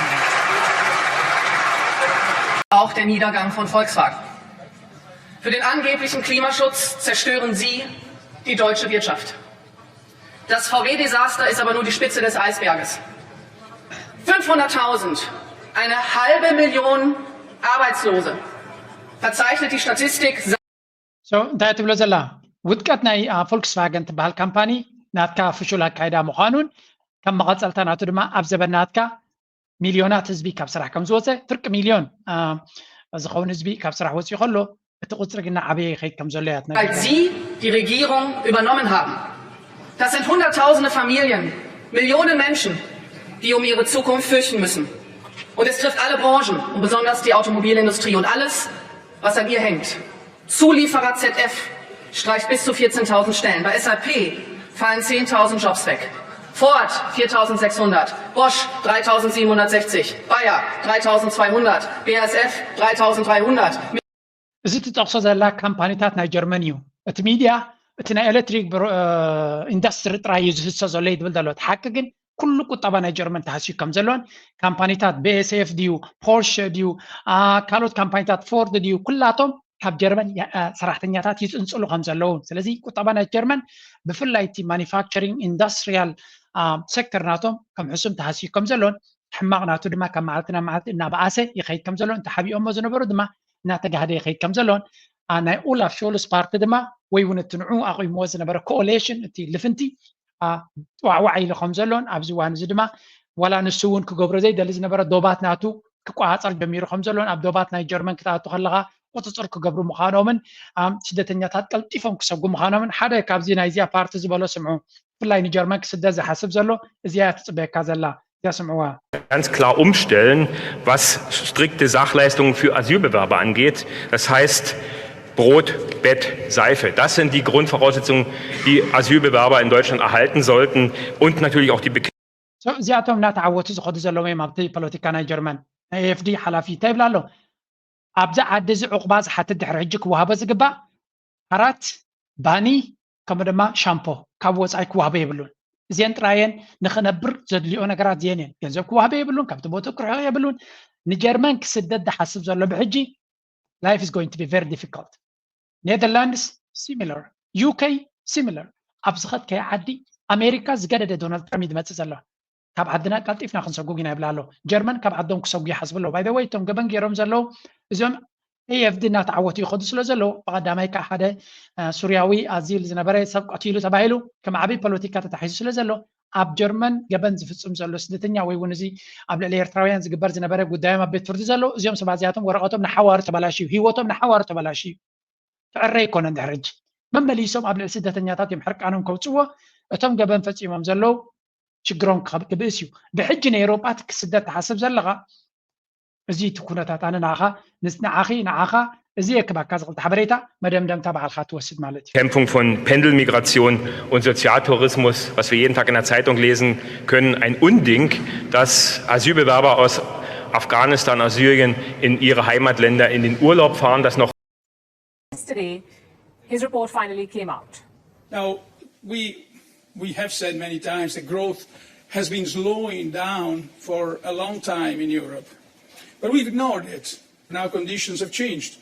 Auch der Niedergang von Volkswagen. Für den angeblichen Klimaschutz zerstören Sie die deutsche Wirtschaft. Das VW-Desaster ist aber nur die Spitze des Eisberges. 500.000, eine halbe Million Arbeitslose, verzeichnet die Statistik. So, እንታይ ትብሎ ዘላ ውድቀት ናይ ፎልክስዋገን ትበሃል ካምፓኒ ናትካ ፍሹል ኣካይዳ ምዃኑን ከም መቐፀልታ ናቱ ድማ ኣብ ዘበናትካ ሚልዮናት ህዝቢ ካብ ስራሕ ከም ዝወፀ ፍርቂ ሚልዮን ዝኸውን ህዝቢ ካብ ስራሕ ወፂኡ ከሎ እቲ ቁፅሪ ግና ዓበየ ይኸይድ ከም ዘሎ እያ ትነግር Weil Sie die Regierung übernommen haben. Das sind Hunderttausende Familien, Millionen Menschen, die um ihre Zukunft fürchten müssen. Und es trifft alle Branchen und besonders die Automobilindustrie und alles, was an ihr hängt. Zulieferer ZF streicht bis zu 14.000 Stellen. Bei SAP fallen 10.000 Jobs weg. Ford 4.600, Bosch 3.760, Bayer 3.200, BASF 3.300. እዚ ተጠቕሶ ዘላ ካምፓኒታት ናይ ጀርመን እዩ እቲ ሚድያ እቲ ናይ ኤሌክትሪክ ኢንዱስትሪ ጥራይ እዩ ዝህሶ ዘሎ ይብል ዘሎ እቲ ሓቂ ግን ኩሉ ቁጠባ ናይ ጀርመን ተሃስዩ ከም ዘለዎን ካምፓኒታት BASF ድዩ ፖርሽ ድዩ ካልኦት ካምፓኒታት ፎርድ ድዩ ኩላቶም ካብ ጀርመን ሰራሕተኛታት ይፅንፅሉ ከም ዘለዉ ስለዚ ቁጠባ ናይ ጀርመን ብፍላይ እቲ ማኒፋክቸሪንግ ኢንዱስትሪያል ሴክተር ናቶም ከም ሕሱም ተሃስዩ ከም ዘለዎን ሕማቕ ናቱ ድማ ካብ መዓልቲ ናብ መዓልቲ እናበኣሰ ይኸይድ ከም ዘለዎን ተሓቢኦሞ ዝነበሩ ድማ እናተጋህደ ይኸይድ ከም ዘለዎን ናይ ኦላፍ ሾልስ ፓርቲ ድማ ወይ እውን እቲ ንዑ ኣቂምዎ ዝነበረ ኮአሊሽን እቲ ልፍንቲ ዋዕዋዕ ኢሉ ከም ዘለዎን ኣብዚ እዋን እዚ ድማ ዋላ ንሱ እውን ክገብሮ ዘይደሊ ዝነበረ ዶባት ናቱ ክቋፃር ጀሚሩ ከም ዘለዎን ኣብ ዶባት ናይ ጀርመን ክትኣቱ ከለካ ቁፅፅር ክገብሩ ምዃኖምን ስደተኛታት ቀልጢፎም ክሰጉ ምዃኖምን ሓደ ካብዚ ናይዚያ ፓርቲ ዝበሎ ስምዑ ብፍላይ ንጀርመን ክስደት ዝሓስብ ዘሎ እዚያ ትፅበየካ ዘላ ganz klar umstellen, was strikte Sachleistungen für Asylbewerber angeht. Das heißt Brot, Bett, Seife. Das sind die Grundvoraussetzungen, die Asylbewerber in Deutschland erhalten sollten und natürlich auch die እዚኣቶም እናተዓወቱ ዝኸዱ ዘለዎም እዮም ኣብቲ ፖለቲካ ናይ ጀርመን ናይ AFD ሓላፊ እንታይ ይብላ ኣሎ ኣብዛ ዓዲ እዚ ዕቑባ ዝሓትት ድሕሪ ሕጂ ክወሃቦ ዝግባእ ዓራት ባኒ ከምኡ ድማ ሻምፖ ካብ ወፃኢ ክወሃቦ የብሉን እዚአን ጥራየን ንኽነብር ዘድልዮ ነገራት እዚአን እየን ገንዘብ ክወሃቦ የብሉን ካብቲ ቦታ ክርሕቕ የብሉን ንጀርመን ክስደት ዝሓስብ ዘሎ ብሕጂ life is going to be very difficult Netherlands similar UK similar ኣብ ዝኸድከዮ ዓዲ ኣሜሪካ ዝገደደ ዶናልድ ትራምፕ ዝመፅእ ዘሎ ካብ ዓድና ቀልጢፍና ክንሰጉግ ኢና ይብላ ኣሎ ጀርመን ካብ ዓዶም ክሰጉ ይሓስብ ኣሎ ባይ ዘ ወይ እቶም ገበን ገይሮም ዘለዉ እዚኦም AFD እናተዓወቱ ይኸዱ ስለ ዘለዉ ብቐዳማይ ካብ ሓደ ሱርያዊ ኣዚል ዝነበረ ሰብ ቀቲሉ ተባሂሉ ከም ዓብይ ፖለቲካ ተታሒዙ ስለ ዘሎ ኣብ ጀርመን ገበን ዝፍፅም ዘሎ ስደተኛ ወይ እውን እዚ ኣብ ልዕሊ ኤርትራውያን ዝግበር ዝነበረ ጉዳዮም ኣብ ቤት ፍርዲ ዘሎ እዚኦም ሰባት እዚኣቶም ወረቐቶም ንሓዋሩ ተበላሽዩ ሂወቶም ንሓዋሩ ተበላሽዩ ትዕረ ይኮነን ድሕሪ ሕጂ መመሊሶም ኣብ ልዕሊ ስደተኛታት እዮም ሕርቃኖም ከውፅዎ እቶም ገበን ፈፂሞም ዘለዉ ሽግሮም ክብእስ እዩ ብሕጂ ንኤውሮጳ ክስደት ተሓስብ ዘለኻ እዚ እቲ ኩነታት ኣነ ንዓኺ ንዓኻ እዚ የክባካ ዝኽእል ሓበሬታ መደምደምታ ባዕልካ ትወስድ ማለት እዩ Bekämpfung von Pendelmigration und Sozialtourismus, was wir jeden Tag in der Zeitung lesen können, ein Unding, dass Asylbewerber aus Afghanistan, aus Syrien in ihre Heimatländer in den Urlaub fahren, das noch Yesterday, his report finally came out. Now, we have said many times that growth has been slowing down for a long time in Europe. But we've ignored it. Now conditions have changed.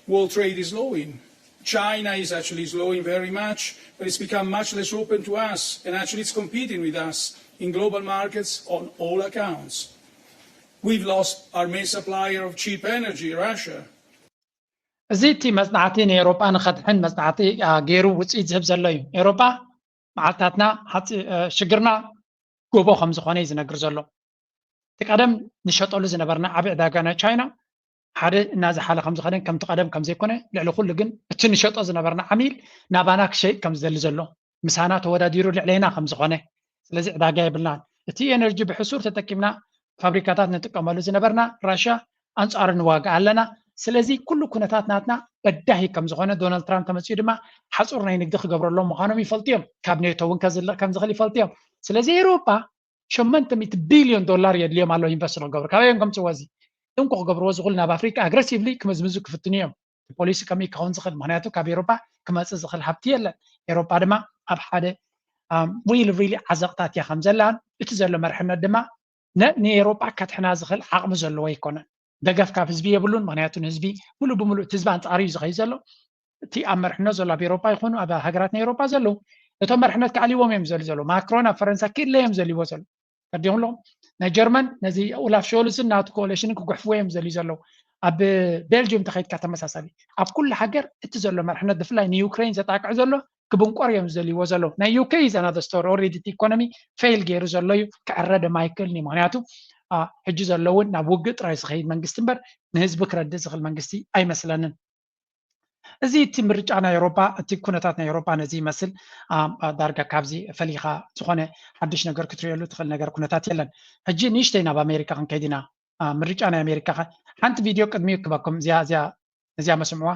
World trade is slowing. China is actually slowing very much, but it's become much less open to us, and actually it's competing with us in global markets on all accounts. We've lost our main supplier of cheap energy, Russia. እዚ እቲ መፅናዕቲ ንኤውሮጳ ንኸድሕን መፅናዕቲ ገይሩ ውፅኢት ዝህብ ዘሎ እዩ ኤውሮጳ መዓልታትና ሽግርና ጎቦ ከም ዝኾነ እዩ ዝነግር ዘሎ እቲ ቀደም ንሸጠሉ ዝነበርና ዓብዪ ዕዳጋ ናይ ቻይና ሓደ እናዝሓለ ከም ዝኸደን ከምቲ ቀደም ከም ዘይኮነ ልዕሊ ኩሉ ግን እቲ ንሸጦ ዝነበርና ዓሚል ናባና ክሸይጥ ከም ዝደሊ ዘሎ ምሳና ተወዳዲሩ ልዕለና ከም ዝኾነ ስለዚ ዕዳጋ የብልናን እቲ ኤነርጂ ብሕሱር ተጠቂምና ፋብሪካታት ንጥቀመሉ ዝነበርና ራሽያ ኣንጻሩ ንዋጋእ ኣለና ስለዚ ኩሉ ኩነታት ናትና በዳሂ ከም ዝኾነ ዶናልድ ትራምፕ ተመፅኡ ድማ ሓፁር ናይ ንግዲ ክገብረሎም ምዃኖም ይፈልጥዮም ካብ ኔቶ እውን ከም ዝኽእል ይፈልጥዮም ስለዚ ኤውሮጳ 800 ቢልዮን ዶላር የድልዮም ኣሎ ኢንቨስት ክገብሩ ካበዮም ከምፅዎ እዚ እንቁ ክገብርዎ ዝኽእሉ ናብ ኣፍሪካ ኣግሬሲቭሊ ክምዝምዙ ክፍትኑ እዮም ፖሊሲ ከመይ ክኸውን ዝኽእል ምክንያቱ ካብ ኤውሮጳ ክመፅእ ዝኽእል ሃብቲ የለን ኤውሮጳ ድማ ኣብ ሓደ ሪሊ ዓዘቕታት እያ ከም ዘላን እቲ ዘሎ መርሕነት ድማ ንኤውሮጳ ከትሕና ዝኽእል ዓቕሚ ዘለዎ ኣይኮነን ደገፍ ካብ ህዝቢ የብሉን ምክንያቱ ህዝቢ ሙሉእ ብሙሉእ እቲ ህዝቢ ኣንፃሪ እዩ ዝኸይድ ዘሎ እቲ ኣብ መርሕነት ዘሎ ኣብ ኤውሮጳ ይኹኑ ኣብ ሃገራት ናይ ኤውሮጳ ዘለዉ እቶም መርሕነት ክዓልይዎም እዮም ዘልዩ ዘሎ ማክሮን ኣብ ፈረንሳይ ክድለ እዮም ዘልይዎ ዘሎ ቀዲምሎም ናይ ጀርመን ነዚ ኦላፍ ሾልስን ናቱ ኮአሊሽንን ክጉሕፍዎ እዮም ዘልዩ ዘለዉ ኣብ ቤልጅየም ተኸይድካ ተመሳሳሊ ኣብ ኩሉ ሃገር እቲ ዘሎ መርሕነት ብፍላይ ንዩክሬን ዘጣቅዕ ዘሎ ክብንቆር እዮም ዘልይዎ ዘሎ ናይ ዩኬ ኢዝ ኣናዘር ስቶሪ ኦልሬዲ እቲ ኢኮኖሚ ፌይል ገይሩ ዘሎ እዩ ክዕረደ ማይክልኒ ምክንያቱ ሕጂ ዘለውን ናብ ውግእ ጥራይ ዝኸይድ መንግስቲ እምበር ንህዝቢ ክረድእ ዝኽእል መንግስቲ ኣይመስለንን እዚ እቲ ምርጫ ናይ ኤውሮጳ እቲ ኩነታት ናይ ኤውሮጳ ነዚ ይመስል ዳርጋ ካብዚ ፈሊኻ ዝኾነ ሓድሽ ነገር ክትሪእየሉ ትኽእል ነገር ኩነታት የለን ሕጂ ንእሽተይ ናብ ኣሜሪካ ክንከይድ ኢና ምርጫ ናይ ኣሜሪካ ሓንቲ ቪድዮ ቅድሚ ክበኩም እዚኣ መስምዕዋ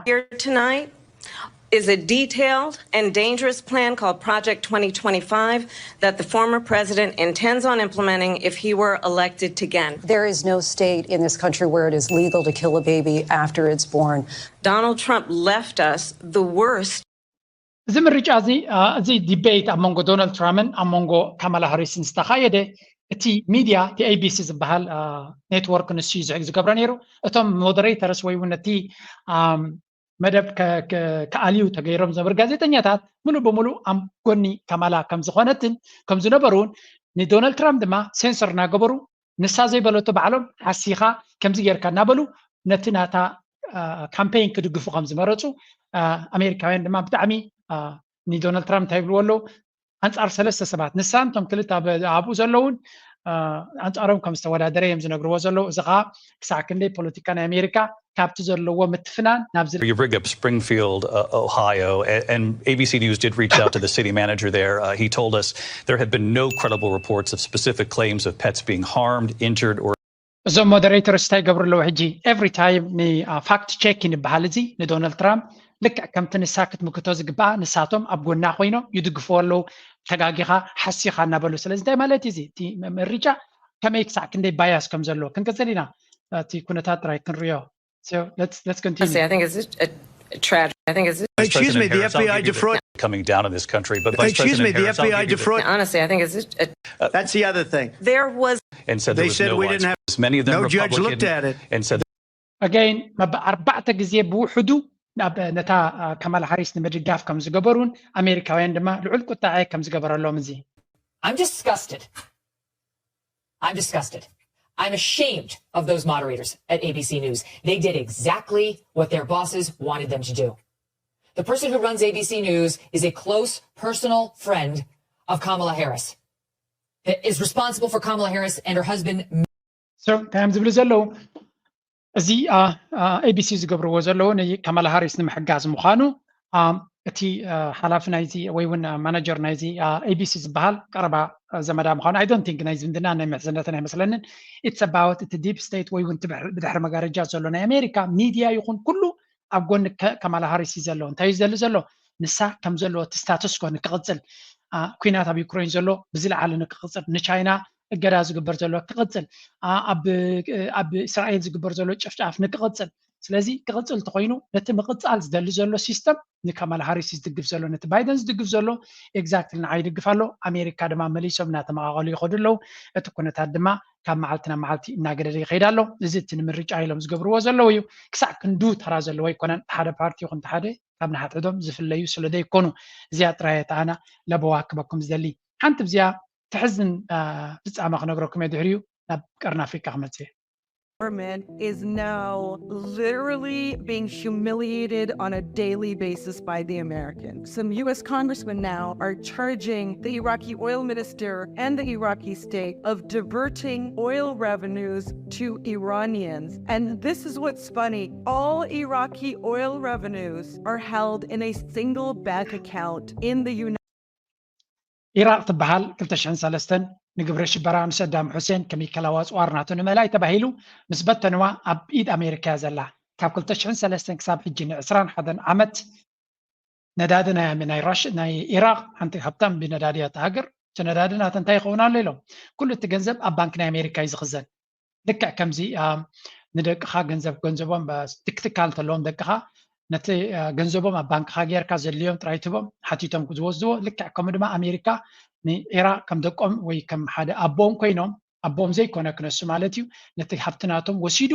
is a detailed and dangerous plan called Project 2025 that the former president intends on implementing if he were elected again. There is no state in this country where it is legal to kill a baby after it's born. Donald Trump left us the worst. እዚ ምርጫ እዚ ዲቤት ኣብ መንጎ ዶናልድ ትራምፕን ኣብ መንጎ ካማላ ሃሪስን ዝተኻየደ እቲ ሚድያ እቲ ኤቢሲ ዝበሃል ኔትወርክ ንሱ ዝገብሮ ነይሩ እቶም ሞደሬተርስ ወይ እውን እቲ መደብ ከኣልዩ ተገይሮም ዝነበሩ ጋዜጠኛታት ሙሉ በሙሉ ኣብ ጎኒ ካማላ ከም ዝኾነትን ከም ዝነበሩን ንዶናልድ ትራምፕ ድማ ሴንሰር እናገበሩ ንሳ ዘይበለቶ ባዕሎም ሓሲኻ ከምዚ ጌርካ እናበሉ ነቲ ናታ ካምፔይን ክድግፉ ከም ዝመረፁ ኣሜሪካውያን ድማ ብጣዕሚ ንዶናልድ ትራምፕ እንታይ ይብልዎ ኣለዉ ኣንጻር ሰለስተ ሰባት ንሳን እቶም ክልተ ኣብኡ ዘለውን ኣንጻሮም ከም ዝተወዳደረ እዮም ዝነግርዎ ዘለዉ እዚ ከዓ ክሳዕ ክንደይ ፖለቲካ ናይ ኣሜሪካ ካብቲ ዘለዎ ምትፍናን ናብ You bring up Springfield, Ohio, and ABC News did reach out to the city manager there. He told us there have been no credible reports of specific claims of pets being harmed, injured, or እዞም ሞደሬተርስ እንታይ ይገብሩ ኣለዉ ሕጂ ኤቭሪ ታይም ንፋክት ቼኪን ይበሃል እዚ ንዶናልድ ትራምፕ ልክዕ ከምቲ ንሳ ክትምክቶ ዝግባእ ንሳቶም ኣብ ጎና ኮይኖም ይድግፍዎ ኣለዉ ተጋጊኻ ሓሲኻ እናበሉ ስለዚ እንታይ ማለት እዩ እዚ እቲ ምርጫ ከመይ ክሳዕ ክንደይ ባያስ ከም ዘለዎ ክንቀፅል ኢና እቲ ኩነታት ጥራይ ክንሪኦ So let's continue. I think it's a tragedy. I think it's. Excuse me, the FBI defraud coming down in this country, but excuse me, the FBI defraud. Honestly, I think it's. That's the other thing. There was. And said they said we didn't have. Many of them no judge looked at it and said. Again, أربعة جزية بوحدو نتا كمال هاريس نمدجاف كم زجبرون أمريكا وين دما لعل قطعي كم زجبر اللهم زي. I'm disgusted. I'm ashamed of those moderators at ABC News. They did exactly what their bosses wanted them to do. The person who runs ABC News is a close personal friend of Kamala Harris, that is responsible for Kamala Harris and her husband. So, times of Lizello, as the ABC ዝገብርዎ ዘለዉ ንካማላ ሃሪስ ንምሕጋዝ ምዃኑ እቲ ሓላፊ ናይዚ ወይ እውን ማናጀር ናይዚ ኤቢሲ ዝበሃል ቀረባ ዘመዳ ምዃኑ አይ ዶንት ቲንክ ናይ ዝምድና ናይ ምሕዝነትን ኣይመስለንን ኢትስ ኣባውት እቲ ዲፕ ስቴት ወይ እውን ብድሕሪ መጋረጃ ዘሎ ናይ ኣሜሪካ ሚድያ ይኹን ኩሉ ኣብ ጎኒ ካማላ ሃሪስ እዩ ዘሎ እንታይ እዩ ዘሎ ንሳ ከም ዘለዎ እቲ ስታቱስ ኮ ንክቕፅል ኩናት ኣብ ዩክሬን ዘሎ ብዝለዓለ ንክቕፅል ንቻይና እገዳ ዝግበር ዘሎ ክቕፅል ኣብ እስራኤል ዝግበር ዘሎ ጭፍጫፍ ንክቕፅል ስለዚ ክቕፅል ተኮይኑ ነቲ ምቕፃል ዝደሊ ዘሎ ሲስተም ንካማላ ሃሪስ ዝድግፍ ዘሎ ነቲ ባይደን ዝድግፍ ዘሎ ኤግዛክትሊ ንዓይ ይድግፍ ኣሎ ኣሜሪካ ድማ መሊሶም እናተመቃቐሉ ይኸዱ ኣለዉ እቲ ኩነታት ድማ ካብ መዓልቲ ናብ መዓልቲ እናገደደ ይኸይድ ኣሎ እዚ እቲ ንምርጫ ኢሎም ዝገብርዎ ዘለዉ እዩ ክሳዕ ክንዱ ተራ ዘለዎ ኣይኮነን ሓደ ፓርቲ ይኹን ሓደ ካብ ናሓትዕዶም ዝፍለዩ ስለደ ይኮኑ እዚኣ ጥራይ ኣነ ለበዋ ክበኩም ዝደሊ ሓንቲ ብዚኣ تحزن ፍጻመ ክነግረኩም እየ ድሕሪኡ ናብ ቀርኒ ኣፍሪካ ክመፅእ government is now literally being humiliated on a daily basis by the Americans. Some U.S. congressmen now are charging the Iraqi oil minister and the Iraqi state of diverting oil revenues to Iranians. And this is what's funny. All Iraqi oil revenues are held in a single bank account in the United ኢራቅ ትበሃል 2003 ንግብረ ሽበራ ንሰዳም ሁሴን ከሚካላ ዋፅዋር ናቱ ንመላይ ተባሂሉ ምስ በተንዋ ኣብ ኢድ ኣሜሪካ ዘላ ካብ 2003 ክሳብ ሕጂ ን21 ዓመት ነዳዲ ናይ ኢራቅ ሓንቲ ሃብታም ብነዳድያ ተሃገር እቲ ነዳዲ ናተ እንታይ ይኸውን ኣሎ ኢሎም ኩሉ እቲ ገንዘብ ኣብ ባንክ ናይ ኣሜሪካ እዩ ዝኽዘን ልክዕ ከምዚ ንደቅኻ ገንዘቦም ትክትካል እንተለዎም ደቅኻ ነቲ ገንዘቦም ኣብ ባንክኻ ጌርካ ዘድልዮም ጥራይ ትቦም ሓቲቶም ዝወስድዎ ልክዕ ከምኡ ድማ ኣሜሪካ ንኢራቅ ከም ደቆም ወይ ከም ሓደ ኣቦም ኮይኖም ኣቦም ዘይኮነ ክነሱ ማለት እዩ ነቲ ሃብትናቶም ወሲዱ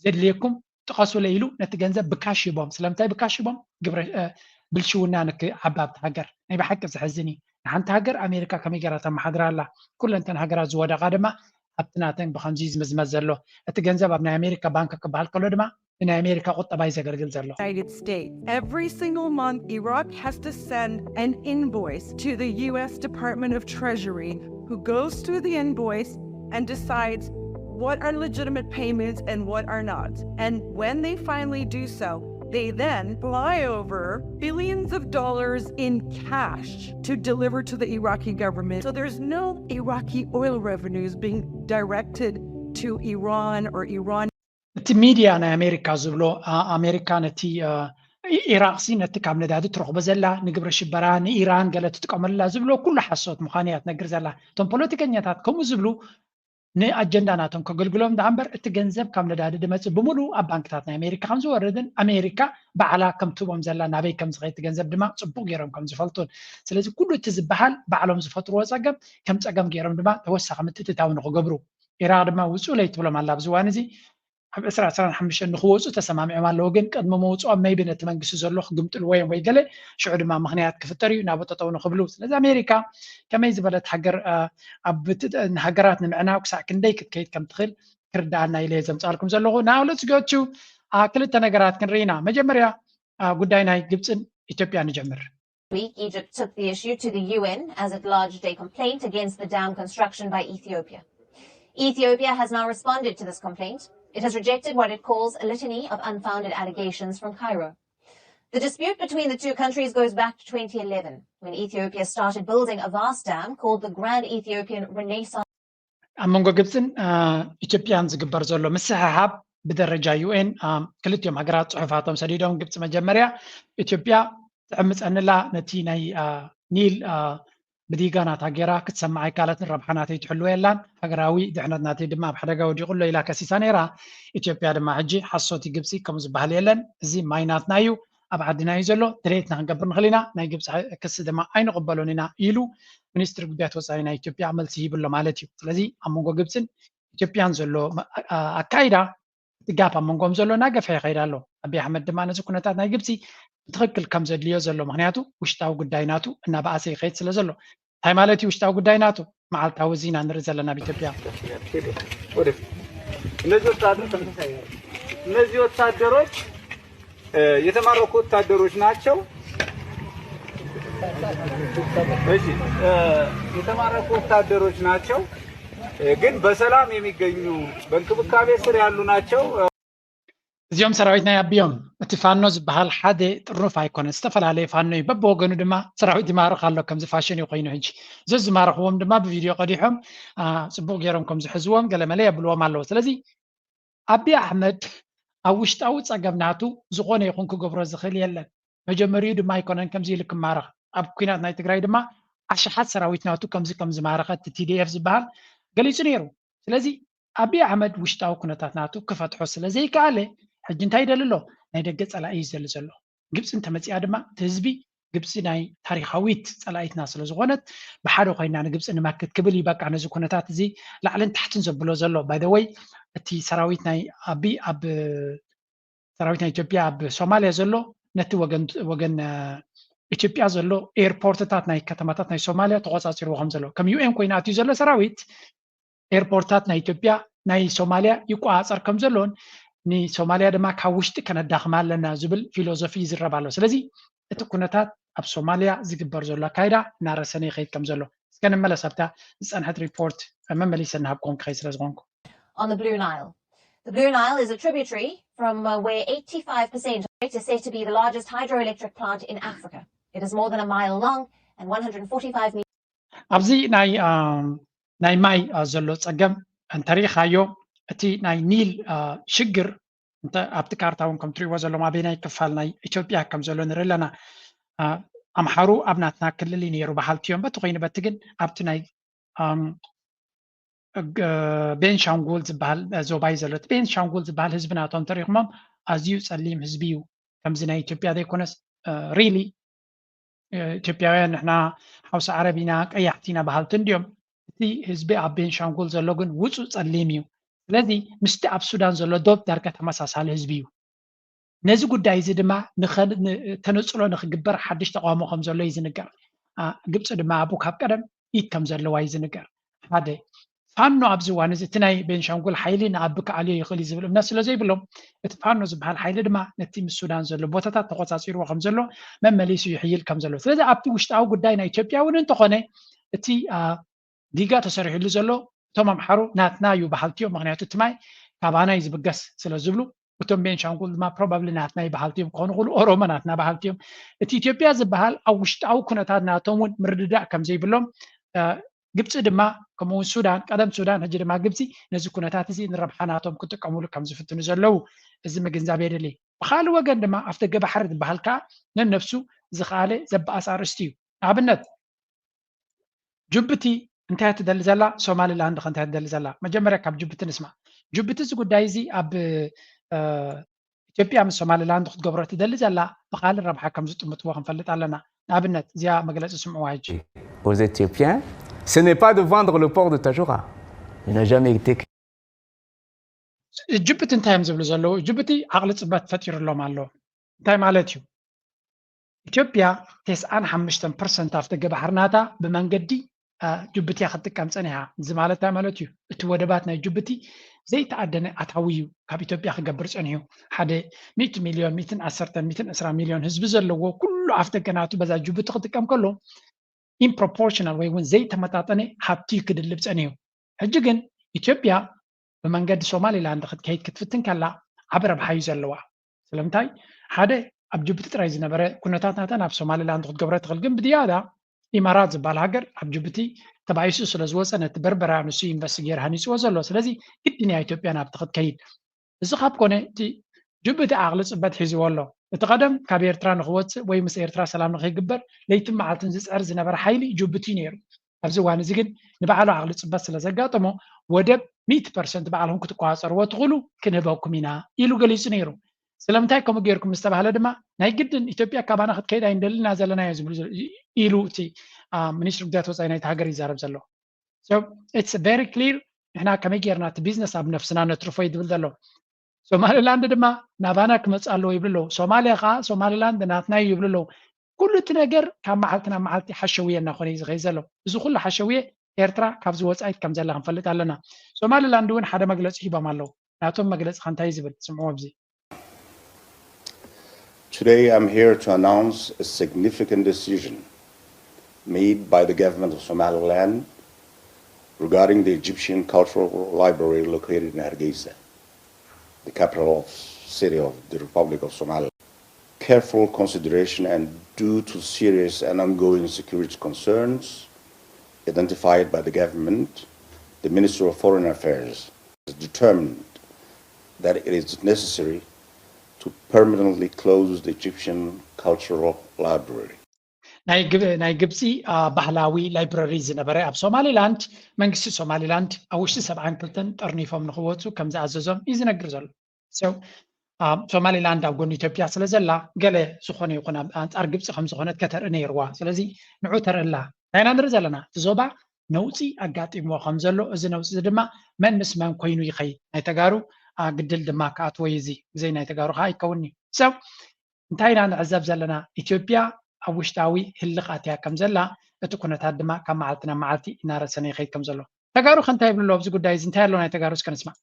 ዘድልየኩም ጥቀሱ ለኢሉ ነቲ ገንዘብ ብካሽ ይቦም ስለምንታይ ብካሽ ይቦም ግብረ ብልሽውና ንክዓቢ ኣብቲ ሃገር ናይ ብሓቂ ዝሕዝን እዩ ንሓንቲ ሃገር ኣሜሪካ ከመይ ጌራ ተመሓድራ ኣላ ኩለንተን ሃገራት ዝወደቃ ድማ ሃብትናተን ብከምዚ ዝምዝመት ዘሎ እቲ ገንዘብ ኣብ ናይ ኣሜሪካ ባንክ ክበሃል ከሎ ድማ in America United States. Every single month, Iraq has to send an invoice to the U.S. Department of Treasury, who goes through the invoice and decides what are legitimate payments and what are not. And when they finally do so, they then fly over billions of dollars in cash to deliver to the Iraqi government. So there's no Iraqi oil revenues being directed to Iran or Iran. እቲ ሚድያ ናይ ኣሜሪካ ዝብሎ ኣሜሪካ ነቲ ኢራቅ ሲ ነቲ ካብ ነዳዲ ትረኽቦ ዘላ ንግብረ ሽበራ ንኢራን ገለ ትጥቀመላ ዝብሎ ኩሉ ሓሶት ምዃንያት ነግር ዘላ እቶም ፖለቲከኛታት ከምኡ ዝብሉ ንኣጀንዳ ናቶም ከገልግሎም ዳኣምበር እቲ ገንዘብ ካብ ነዳዲ ድመፅእ ብምሉእ ኣብ ባንክታት ናይ ኣሜሪካ ከም ዝወረድን ኣሜሪካ ባዕላ ከም ትቦም ዘላ ናበይ ከም ዝኸይድ ገንዘብ ድማ ፅቡቅ ገይሮም ከም ዝፈልጡን ስለዚ ኩሉ እቲ ዝበሃል ባዕሎም ዝፈጥርዎ ፀገም ከም ፀገም ገይሮም ድማ ተወሳኺ ምትእትታው ንክገብሩ ኢራቅ ድማ ውፅኡ ለይ ትብሎም ኣላ ኣብዚ እዋን እዚ ኣብ 2025 ንክወፁ ተሰማሚዖም ኣለዎ ግን ቅድሚ መውፅኦም መይቢ ነቲ መንግስቲ ዘሎ ክግምጥልዎ እዮም ወይ ገለ ሽዑ ድማ ምክንያት ክፍጠር እዩ ናብ ጠጠው ንክብሉ ስለዚ ኣሜሪካ ከመይ ዝበለት ሃገር ኣብ ሃገራት ንምዕናው ክሳዕ ክንደይ ክትከይድ ከም ትኽእል ክርዳኣና ኢለ ዘምፃልኩም ዘለኹ ናው ሌትስ ጎ ቱ ክልተ ነገራት ክንርኢና መጀመርያ ጉዳይ ናይ ግብፅን ኢትዮጵያ ንጀምር Egypt took the issue to the UN as it lodged a complaint against the dam construction by Ethiopia. Ethiopia has now responded to this complaint. It has rejected what it calls a litany of unfounded allegations from Cairo. The dispute between the two countries goes back to 2011, when Ethiopia started building a vast dam called the Grand Ethiopian Renaissance. ኣብ መንጎ ግብፅን ኢትዮጵያን ዝግበር ዘሎ ምስሕሓብ ብደረጃ ዩኤን ክልቲኦም ሃገራት ፅሑፋቶም ሰዲዶም ግብፂ መጀመርያ ኢትዮጵያ ትዕምፀንላ ነቲ ናይ ኒል ብዲጋናት ሃገራ ክትሰማዕ ኣይካለትን ረብሓናተይ ትሕልወ የላን ሃገራዊ ድሕነትናተይ ድማ ኣብ ሓደጋ ወዲቑሎ ኢላ ከሲሳ ነይራ ኢትዮጵያ ድማ ሕጂ ሓሶቲ ግብፂ ከም ዝበሃል የለን እዚ ማይናትና እዩ ኣብ ዓድና እዩ ዘሎ ድሌትና ክንገብር ንኽእል ኢና ናይ ግብፂ ክሲ ድማ ኣይንቕበሎን ኢና ኢሉ ሚኒስትሪ ጉዳያት ወፃኢ ናይ ኢትዮጵያ መልሲ ሂብሎ ማለት እዩ ስለዚ ኣብ መንጎ ግብፅን ኢትዮጵያን ዘሎ ኣካይዳ እቲ ጋፕ ኣብ መንጎም ዘሎ እናገፍሐ ይኸይድ ኣሎ ኣብይ ኣሕመድ ድማ ነዚ ኩነታት ናይ ግብፂ ብትክክል ከም ዘድልዮ ዘሎ ምክንያቱ ውሽጣዊ ጉዳይ ናቱ እናበኣሰ ይኸይድ ስለ ዘሎ እንታይ ማለት እዩ ውሽጣዊ ጉዳይ ናቱ መዓልታዊ ዜና ንርኢ ዘለና ብኢትዮጵያ እነዚህ ወታደሮች የተማረኩ ወታደሮች ናቸው። እሺ የተማረኩ ወታደሮች ናቸው ግን በሰላም የሚገኙ በእንክብካቤ ስር ያሉ ናቸው። እዚኦም ሰራዊት ናይ ኣብዮም እቲ ፋኖ ዝበሃል ሓደ ጥሩፍ ኣይኮነን ዝተፈላለየ ፋኖ እዩ በብወገኑ ድማ ሰራዊት ይማርኽ ኣሎ ከምዚ ፋሽን እዩ ኮይኑ ሕጂ እዚ ዝማረኽዎም ድማ ብቪድዮ ቀዲሖም ፅቡቅ ገይሮም ከም ዝሕዝዎም ገለመለ የብልዎም ኣለዎ ስለዚ ኣብይ ኣሕመድ ኣብ ውሽጣዊ ፀገም ናቱ ዝኾነ ይኹን ክገብሮ ዝኽእል የለን መጀመሪኡ ድማ ኣይኮነን ከምዚ ኢሉ ክማረኽ ኣብ ኩናት ናይ ትግራይ ድማ ኣሽሓት ሰራዊት ናቱ ከምዚ ማረኸ እቲ ቲዲኤፍ ዝበሃል ገሊፁ ነይሩ ስለዚ ኣብይ ኣሕመድ ውሽጣዊ ኩነታት ናቱ ክፈትሖ ስለዘይከኣለ ሕጂ እንታይ ይደሊ ኣሎ ናይ ደገ ፀላኢ እዩ ዘሊ ዘሎ ግብፂ እንተመፂኣ ድማ እቲ ህዝቢ ግብፂ ናይ ታሪካዊት ፀላኢትና ስለ ዝኾነት ብሓደ ኮይና ንግብፂ ንመክት ክብል ይበቃ ነዚ ኩነታት እዚ ላዕልን ታሕትን ዘብሎ ዘሎ ባይ ዘ ወይ እቲ ሰራዊት ናይ ኣብይ ኣብ ሰራዊት ናይ ኢትዮጵያ ኣብ ሶማልያ ዘሎ ነቲ ወገን ኢትዮጵያ ዘሎ ኤርፖርትታት ናይ ከተማታት ናይ ሶማልያ ተቆፃፂርዎ ከም ዘሎ ከም ዩኤን ኮይኑ ኣትዩ ዘሎ ሰራዊት ኤርፖርትታት ናይ ኢትዮጵያ ናይ ሶማልያ ይቆፃፀር ከም ዘሎን ንሶማልያ ድማ ካብ ውሽጢ ከነዳኽማ ኣለና ዝብል ፊሎዞፊ ይዝረብ ኣሎ ስለዚ እቲ ኩነታት ኣብ ሶማልያ ዝግበር ዘሎ ኣካይዳ እናረሰነ ይኸይድ ከም ዘሎ እስከ ንመለስ ኣብታ ዝፀንሐት ሪፖርት መመሊሰ ንሃብኩም ክኸይድ ስለ ዝኾንኩ On the Blue Nile. The Blue Nile is a tributary from where 85% of it is said to be the largest hydroelectric plant in Africa. It is more than a mile long and 145 meters. ኣብዚ ናይ ማይ ዘሎ ፀገም እንተሪኻዮ እቲ ናይ ኒል ሽግር ኣብቲ ካርታ እውን ከም ትሪእዎ ዘለኹም ኣበይ ናይ ክፋል ናይ ኢትዮጵያ ከም ዘሎ ንርኢ ኣለና ኣምሓሩ ኣብ ናትና ክልል እዩ ነይሩ በሃልቲ እዮም በቲ ኮይኑ በቲ ግን ኣብቲ ናይ ቤንሻንጉል ዝበሃል ዞባ እዩ ዘሎ እቲ ቤንሻንጉል ዝበሃል ህዝቢ ናቶም ተሪኽሞም ኣዝዩ ፀሊም ህዝቢ እዩ ከምዚ ናይ ኢትዮጵያ ዘይኮነስ ሪሊ ኢትዮጵያውያን ንሕና ሓውሲ ዓረብ ኢና ቀያሕቲ ኢና በሃልቲ እንድዮም እቲ ህዝቢ ኣብ ቤንሻንጉል ዘሎ ግን ውፁእ ፀሊም እዩ ስለዚ ምስቲ ኣብ ሱዳን ዘሎ ዶብ ዳርጋ ተመሳሳሊ ህዝቢ እዩ ነዚ ጉዳይ እዚ ድማ ተነፅሎ ንክግበር ሓድሽ ተቃውሞ ከም ዘሎ እዩ ዝንገር ግብፂ ድማ ኣብኡ ካብ ቀደም ኢድ ከም ዘለዋ እዩ ዝንገር ሓደ ፋኖ ኣብዚ እዋን እዚ እቲ ናይ ቤንሻንጉል ሓይሊ ንኣቢ ከዓልዮ ይኽእል እዩ ዝብል እምነት ስለዘይብሎም እቲ ፋኖ ዝበሃል ሓይሊ ድማ ነቲ ምስ ሱዳን ዘሎ ቦታታት ተቆፃፂርዎ ከም ዘሎ መመሊሱ ይሕይል ከም ዘሎ ስለዚ ኣብቲ ውሽጣዊ ጉዳይ ናይ ኢትዮጵያ እውን እንተኾነ እቲ ዲጋ ተሰሪሕሉ ዘሎ እቶም ኣምሓሩ ናትና እዩ በሃልቲዮም ምክንያቱ እቲ ማይ ካባና እዩ ዝብገስ ስለ ዝብሉ እቶም ቤንሻንጉል ድማ ፕሮባብሊ ናትና እዩ በሃልቲዮም ክኾኑ ይኽእሉ ኦሮሞ ናትና በሃልቲዮም እቲ ኢትዮጵያ ዝበሃል ኣብ ውሽጣዊ ኩነታት ናቶም እውን ምርድዳእ ከም ዘይብሎም ግብፂ ድማ ከምኡውን ሱዳን ቀደም ሱዳን ሕጂ ድማ ግብፂ ነዚ ኩነታት እዚ ንረብሓ ናቶም ክጥቀምሉ ከም ዝፍትኑ ዘለው እዚ ምግንዛብ የድሊ بخال وجن دما أفتى بحر بهالكا لنفسه زخالة زبأس أرستيو عبنت جبتي انتهت دلزلا سومالي لاند انتهت دلزلا مجمرة كاب جبتي نسمع جبتي زقود دايزي أب إثيوبيا من سومالي لاند خد قبرت دلزلا بخال الربحة كم زت متوهم فلت علينا عبنت زيا مجلس اسمه واجي. Aux Éthiopiens, ce n'est pas de vendre le port de Tajora. Il n'a jamais été. جبتي انتهى مزبل زلو جبتي عقل صبات فتير اللوم على انتهى مالتيو إثيوبيا 95% أفتى بحرناتا بمنجدي جبتي أخذت كم سنة زمالتها مالتيو التودباتنا جبتي زي تعدنا أتعويو كاب إثيوبيا خجبر سنيو حدا 100 مليون 210 مليون هزب زلوا كله أفتى كناتو بزا جبتي أخذت كم كله in proportional وين زي تمتاتني حبتي كده اللي بسنيو هجيجن إثيوبيا بمنجد سومالي لاند أخذ كيت كتفتن كلا عبر بحي زلوا سلامتاي حدا أب جبتي ترايز نبرة كنا تاتنا في سومالي لاند خد قبرت خلقن بديادا إمارات زبال هاجر أب جبتي تبع يسوس لزوس أنا تبربرة نسي إنفستيجير هنيس وزلوا سلازي الدنيا إثيوبيا أنا بتاخد كيد الزخاب كونه تي جبتي أغلص بات حزب والله تقدم كبير تران غوت ويمس إيرترا سلام نخي جبر ليتم مع تنزيز أرز نبرة حيلي جبتي نير أرزوان زين نبعله أغلص بس لزقاتمو ودب 100% بعلهم كنت قاصر وتقولوا كنباكمينا يلو جليس نيرو سلامتاي كم غيركم مستبهله دما ناي جدن إثيوبيا كابانا خد كيدا يندلنا زلنا يزبل يلو تي minister of that was أنا يتهاجر يزارب زلوا so it's very clear إحنا كم غيرنا تبيزنس أب نفسنا نترفي دبل زلوا سومالي لاند دما نبانا كمس قالوا يبلو سومالي خا سومالي لاند ناتنا يبلو كل تناجر كم معلتي حشوية ناخوني زغيزلوا إذا كل حشوية إيرترا كابز واتسايت كم زلا خنفلت علينا سومالي لاند وين حدا مجلس هيبا مالو ناتهم مجلس خنتاي زبل سمعوا بزي. Today I'm here to announce a significant decision made by the government of Somaliland regarding the Egyptian Cultural Library located in Hargeisa, the capital city of the Republic of Somalia. Careful consideration and due to serious and ongoing security concerns identified by the government, the Minister of Foreign Affairs is determined that it is necessary to permanently close the Egyptian Cultural Library. ናይ ግብፂ ባህላዊ ላይብረሪ ዝነበረ ኣብ ሶማሊላንድ መንግስቲ ሶማሊላንድ ኣብ ውሽጢ 72 ጠርኒፎም ንኽወፁ ከም ዝኣዘዞም እዩ ዝነግር ዘሎ ሶማሊላንድ ኣብ ጎኒ ኢትዮጵያ ስለ ዘላ ገለ ዝኾነ ይኹን ኣብ ኣንጻር ግብፂ ከም ዝኾነት ከተርኢ ነይርዋ ስለዚ ንዑ ተርእላ ታይና ንርኢ ዘለና እቲ ዞባ ነውፂ ኣጋጢምዎ ከም ዘሎ እዚ ነውፂ ድማ መን ምስ መን ኮይኑ ይኸይድ ናይ ተጋሩ ግድል ድማ ከኣትወ እዚ ብዘይ ናይ ተጋሩ ከዓ ይከውን እዩ ሰብ እንታይ ኢና ንዕዘብ ዘለና ኢትዮጵያ ኣብ ውሽጣዊ ህልቃት እያ ከም ዘላ እቲ ኩነታት ድማ ካብ መዓልቲ ናብ መዓልቲ እናረሰነ ይኸይድ ከም ዘሎ ተጋሩ ከንታይ ይብልሎ ኣብዚ ጉዳይ እዚ እንታይ ኣሎ ናይ ተጋሩ እስከ ንስማዕ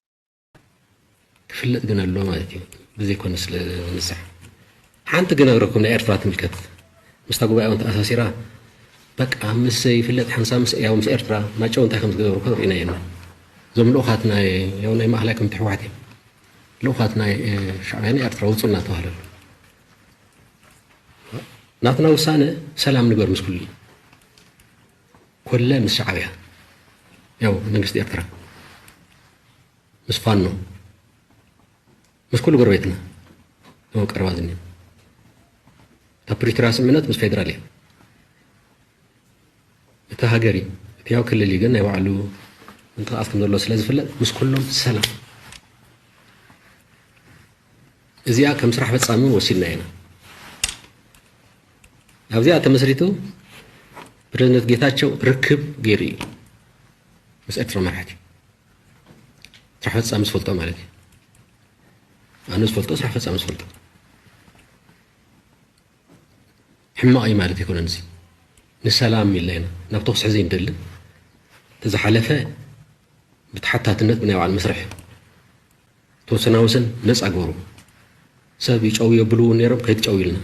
ክፍለጥ ግን ኣሎ ማለት እዩ ብዘይኮነ ስለ ንስሕ ሓንቲ ግን ኣብረኩም ናይ ኤርትራ ትምልከት ምስታ ጉባኤውን ተኣሳሲራ በቃ ምስ ይፍለጥ ሓንሳ ምስ ያው ምስ ኤርትራ ማጨው እንታይ ከም ዝገበሩ ከሪእና የና እዞም ልኡኻት ናይ ያው ናይ ማእኸላይ ከም ትሕወሓት እዮም ልኡኻት ናይ ሻዕብያ ናይ ኤርትራ ውፁና ተባህለሉ ናትና ውሳነ ሰላም ንግበር ምስ ኩሉ ኮለ ምስ ሻዕብያ ያው መንግስቲ ኤርትራ ምስ ፋኖ ምስ ኩሉ ጎረቤትና ነው ቀረባ ዝኒ እታ ፕሪቶሪያ ስምምነት ምስ ፌደራል እያ እታ ሃገሪ እቲ ያው ክልል ግን ናይ ባዕሉ እንትኣት ከም ዘሎ ስለ ዝፍለጥ ምስ ኩሎም ሰላም እዚኣ ከም ስራሕ ፈጻሚ ወሲድና ኢና ኣብዚኣ ተመስሪቱ ፕሬዝደንት ጌታቸው ርክብ ገይሩ እዩ ምስ ኤርትራ መራሕቲ ስራሕ ፈጻሚ ዝፈልጦ ማለት እዩ ኣነ ዝፈልጦ ስራሕ ፈጻሚ ዝፈልጦ ሕማቕ እዩ ማለት ኣይኮነን እዚ ንሰላም ኢልና ኢና ናብ ተኩስ ሕዘ ይንደሊ ተዝሓለፈ ብተሓታትነት ብናይ ባዕሉ መስርሕ ተወሰና ወሰን ነፃ ግበሩ ሰብ ይጨው የብሉ ነይሮም ከይትጨው ኢልና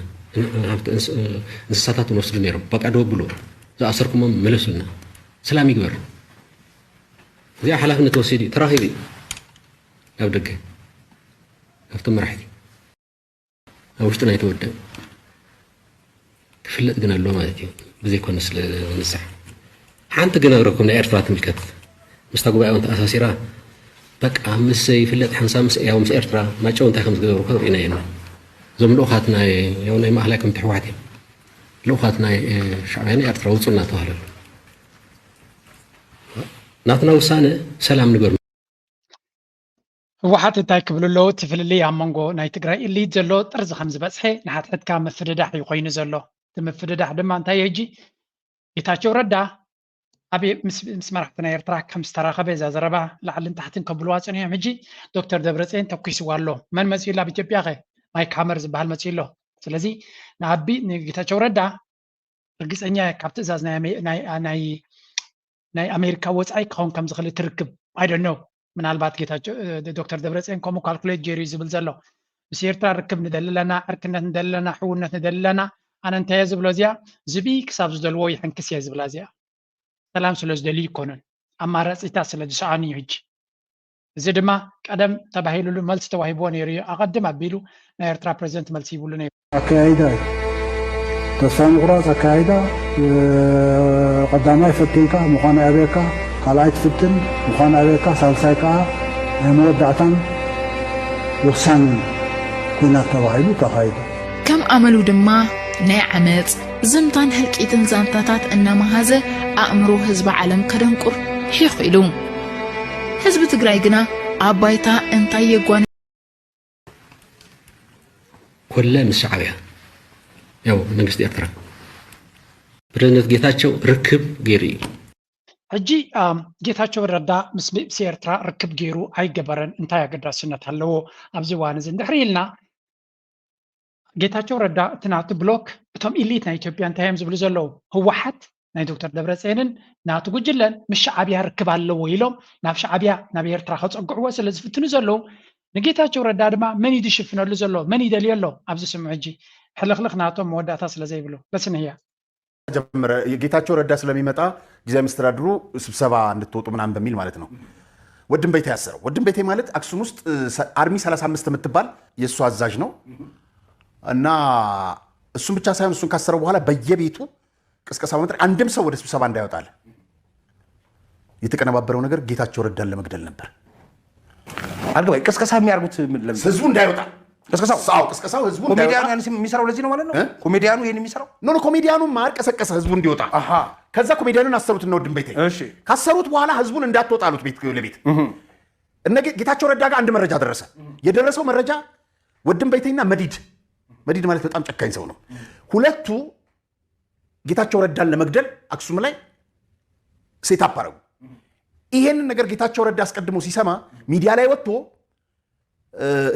እንስሳታት እንወስዱ ነይሮም በቃ ደወብሉ ዝኣሰርኩሞም መለሱልና ሰላም ይግበር እዚኣ ሓላፍነት ተወሲድ እዩ ተራኺቡ እዩ ናብ ደገ ካብቶም መራሕቲ ኣብ ውሽጢና ይተወድእ ክፍለጥ ግን ኣሎ ማለት እዩ ብዘይኮነ ስለ ንስሕ ሓንቲ ግን ኣብረኩም ናይ ኤርትራ ትምልከት ምስታ ጉባኤውን ተኣሳሲራ በቃ ምስ ይፍለጥ ሓንሳ ምስ ያው ምስ ኤርትራ ማጨው እንታይ ከም ዝገበሩ ከሪእና የና زم لوخاتنا يوم ما أهلكم تحواتي لوخاتنا شعبنا يرتروا وصلنا تهلا ناتنا وسانة سلام نقول وحتى تاكل له تفل لي عم منجو ناي تقرأ اللي زلوا ترز خمس بس حي نحت حد كام مفردح يقين زلوا تم مفردح دم أنت يجي يتاجو ردا أبي مسمرحتنا يرترح كم استراخة بيزا زربا لعل انت حتن قبلوات أنا مجي دكتور دبرتين تبكيس والله من مسؤول لابد يبيعه مايك هامرز بهالمسؤول له سلزي نعبي يتاجو ردا رجس أني كابت إزاز ناي أمريكا وصعي كون كم زخلي تركب I don't know من البعض كيتا دكتور دبرتين كومو كالكوليت جيري زبل زلو بسيرتا ركب ندللنا أركنا ندللنا حولنا ندللنا أنا انتهي زبلازيا زبي كساب زدلوي حنكسيا زبلازيا سلام سلوز دلي يكونن أما رأسيتا سلج سعاني يجي زدما قدم تبهيلو له ملس توهيبون يري أقدم أبيلو نيرترا بريزنت ملسي بولو نير أكايدا تسام غراز أكايدا قدامي فتيكا مخانا أبيكا قلعت فتن مخانا أبيكا سالسايكا مودعتن وسان كنا تبهيلو تخايدا كم عملوا دما ناي عمت زمتان هلك إذن زانتاتات إنما هذا أمره حزب عالم كدنقر حيخيلون حزب تقرأي قنا عبايتا انتا يقوان كلها من الشعبية يو نقص دي أكثر برزنت جيتاتشو ركب جيري حجي جيتاتشو ردا بسيرترا ركب جيرو أي جبرن انتا يقدر سنة هلو أبزوان زين دحريلنا جيتاتشو ردا تنعت بلوك بتوم إليت نا إثيوبيا انتا يمز بلزلو هو حد ناي دكتور دبرتينن ناتو جلن مش شعبيا ركب على ويلهم ناف شعبيا نبي يرترا خص قعوه سلز فتنو زلو نجيتاتشو ردا دما من يدشفنو لزلو من يدليلو ابز سمعجي حلخلخ ناتو موداتا سلازي بلو بس هي ጀምረ ጌታቸው ረዳ ስለሚመጣ ጊዜያዊ መስተዳድሩ ስብሰባ እንድትወጡ ምናምን በሚል ማለት ነው። ወድም ቤቴ ያሰረው ወድም ቤቴ ማለት አክሱም ውስጥ አርሚ 35 የምትባል የሱ አዛዥ ነው እና እሱን ብቻ ሳይሆን እሱን ካሰረው በኋላ በየቤቱ ቅስቀሳ በመጥራት አንድም ሰው ወደ ስብሰባ እንዳይወጣል የተቀነባበረው ነገር ጌታቸው ረዳን ለመግደል ነበር። አልገባኝ። ቅስቀሳ የሚያርጉት ህዝቡ እንዳይወጣ ቅስቀሳው ህዝቡ ኮሜዲያኑ ያን የሚሰራው ለዚህ ነው ማለት ነው። ኮሜዲያኑ ይሄን የሚሰራው ኖ ኮሜዲያኑ ማር ቀሰቀሰ ህዝቡ እንዲወጣ። ከዛ ኮሜዲያኑን አሰሩት ነው ወድም ቤቴ። ካሰሩት በኋላ ህዝቡን እንዳትወጣሉት ቤት ለቤት እነ ጌታቸው ረዳ ጋር አንድ መረጃ ደረሰ። የደረሰው መረጃ ወድም ቤቴና መዲድ ማለት በጣም ጨካኝ ሰው ነው። ሁለቱ ጌታቸው ረዳን ለመግደል አክሱም ላይ ሴት አባረጉ። ይሄንን ነገር ጌታቸው ረዳ አስቀድሞ ሲሰማ ሚዲያ ላይ ወጥቶ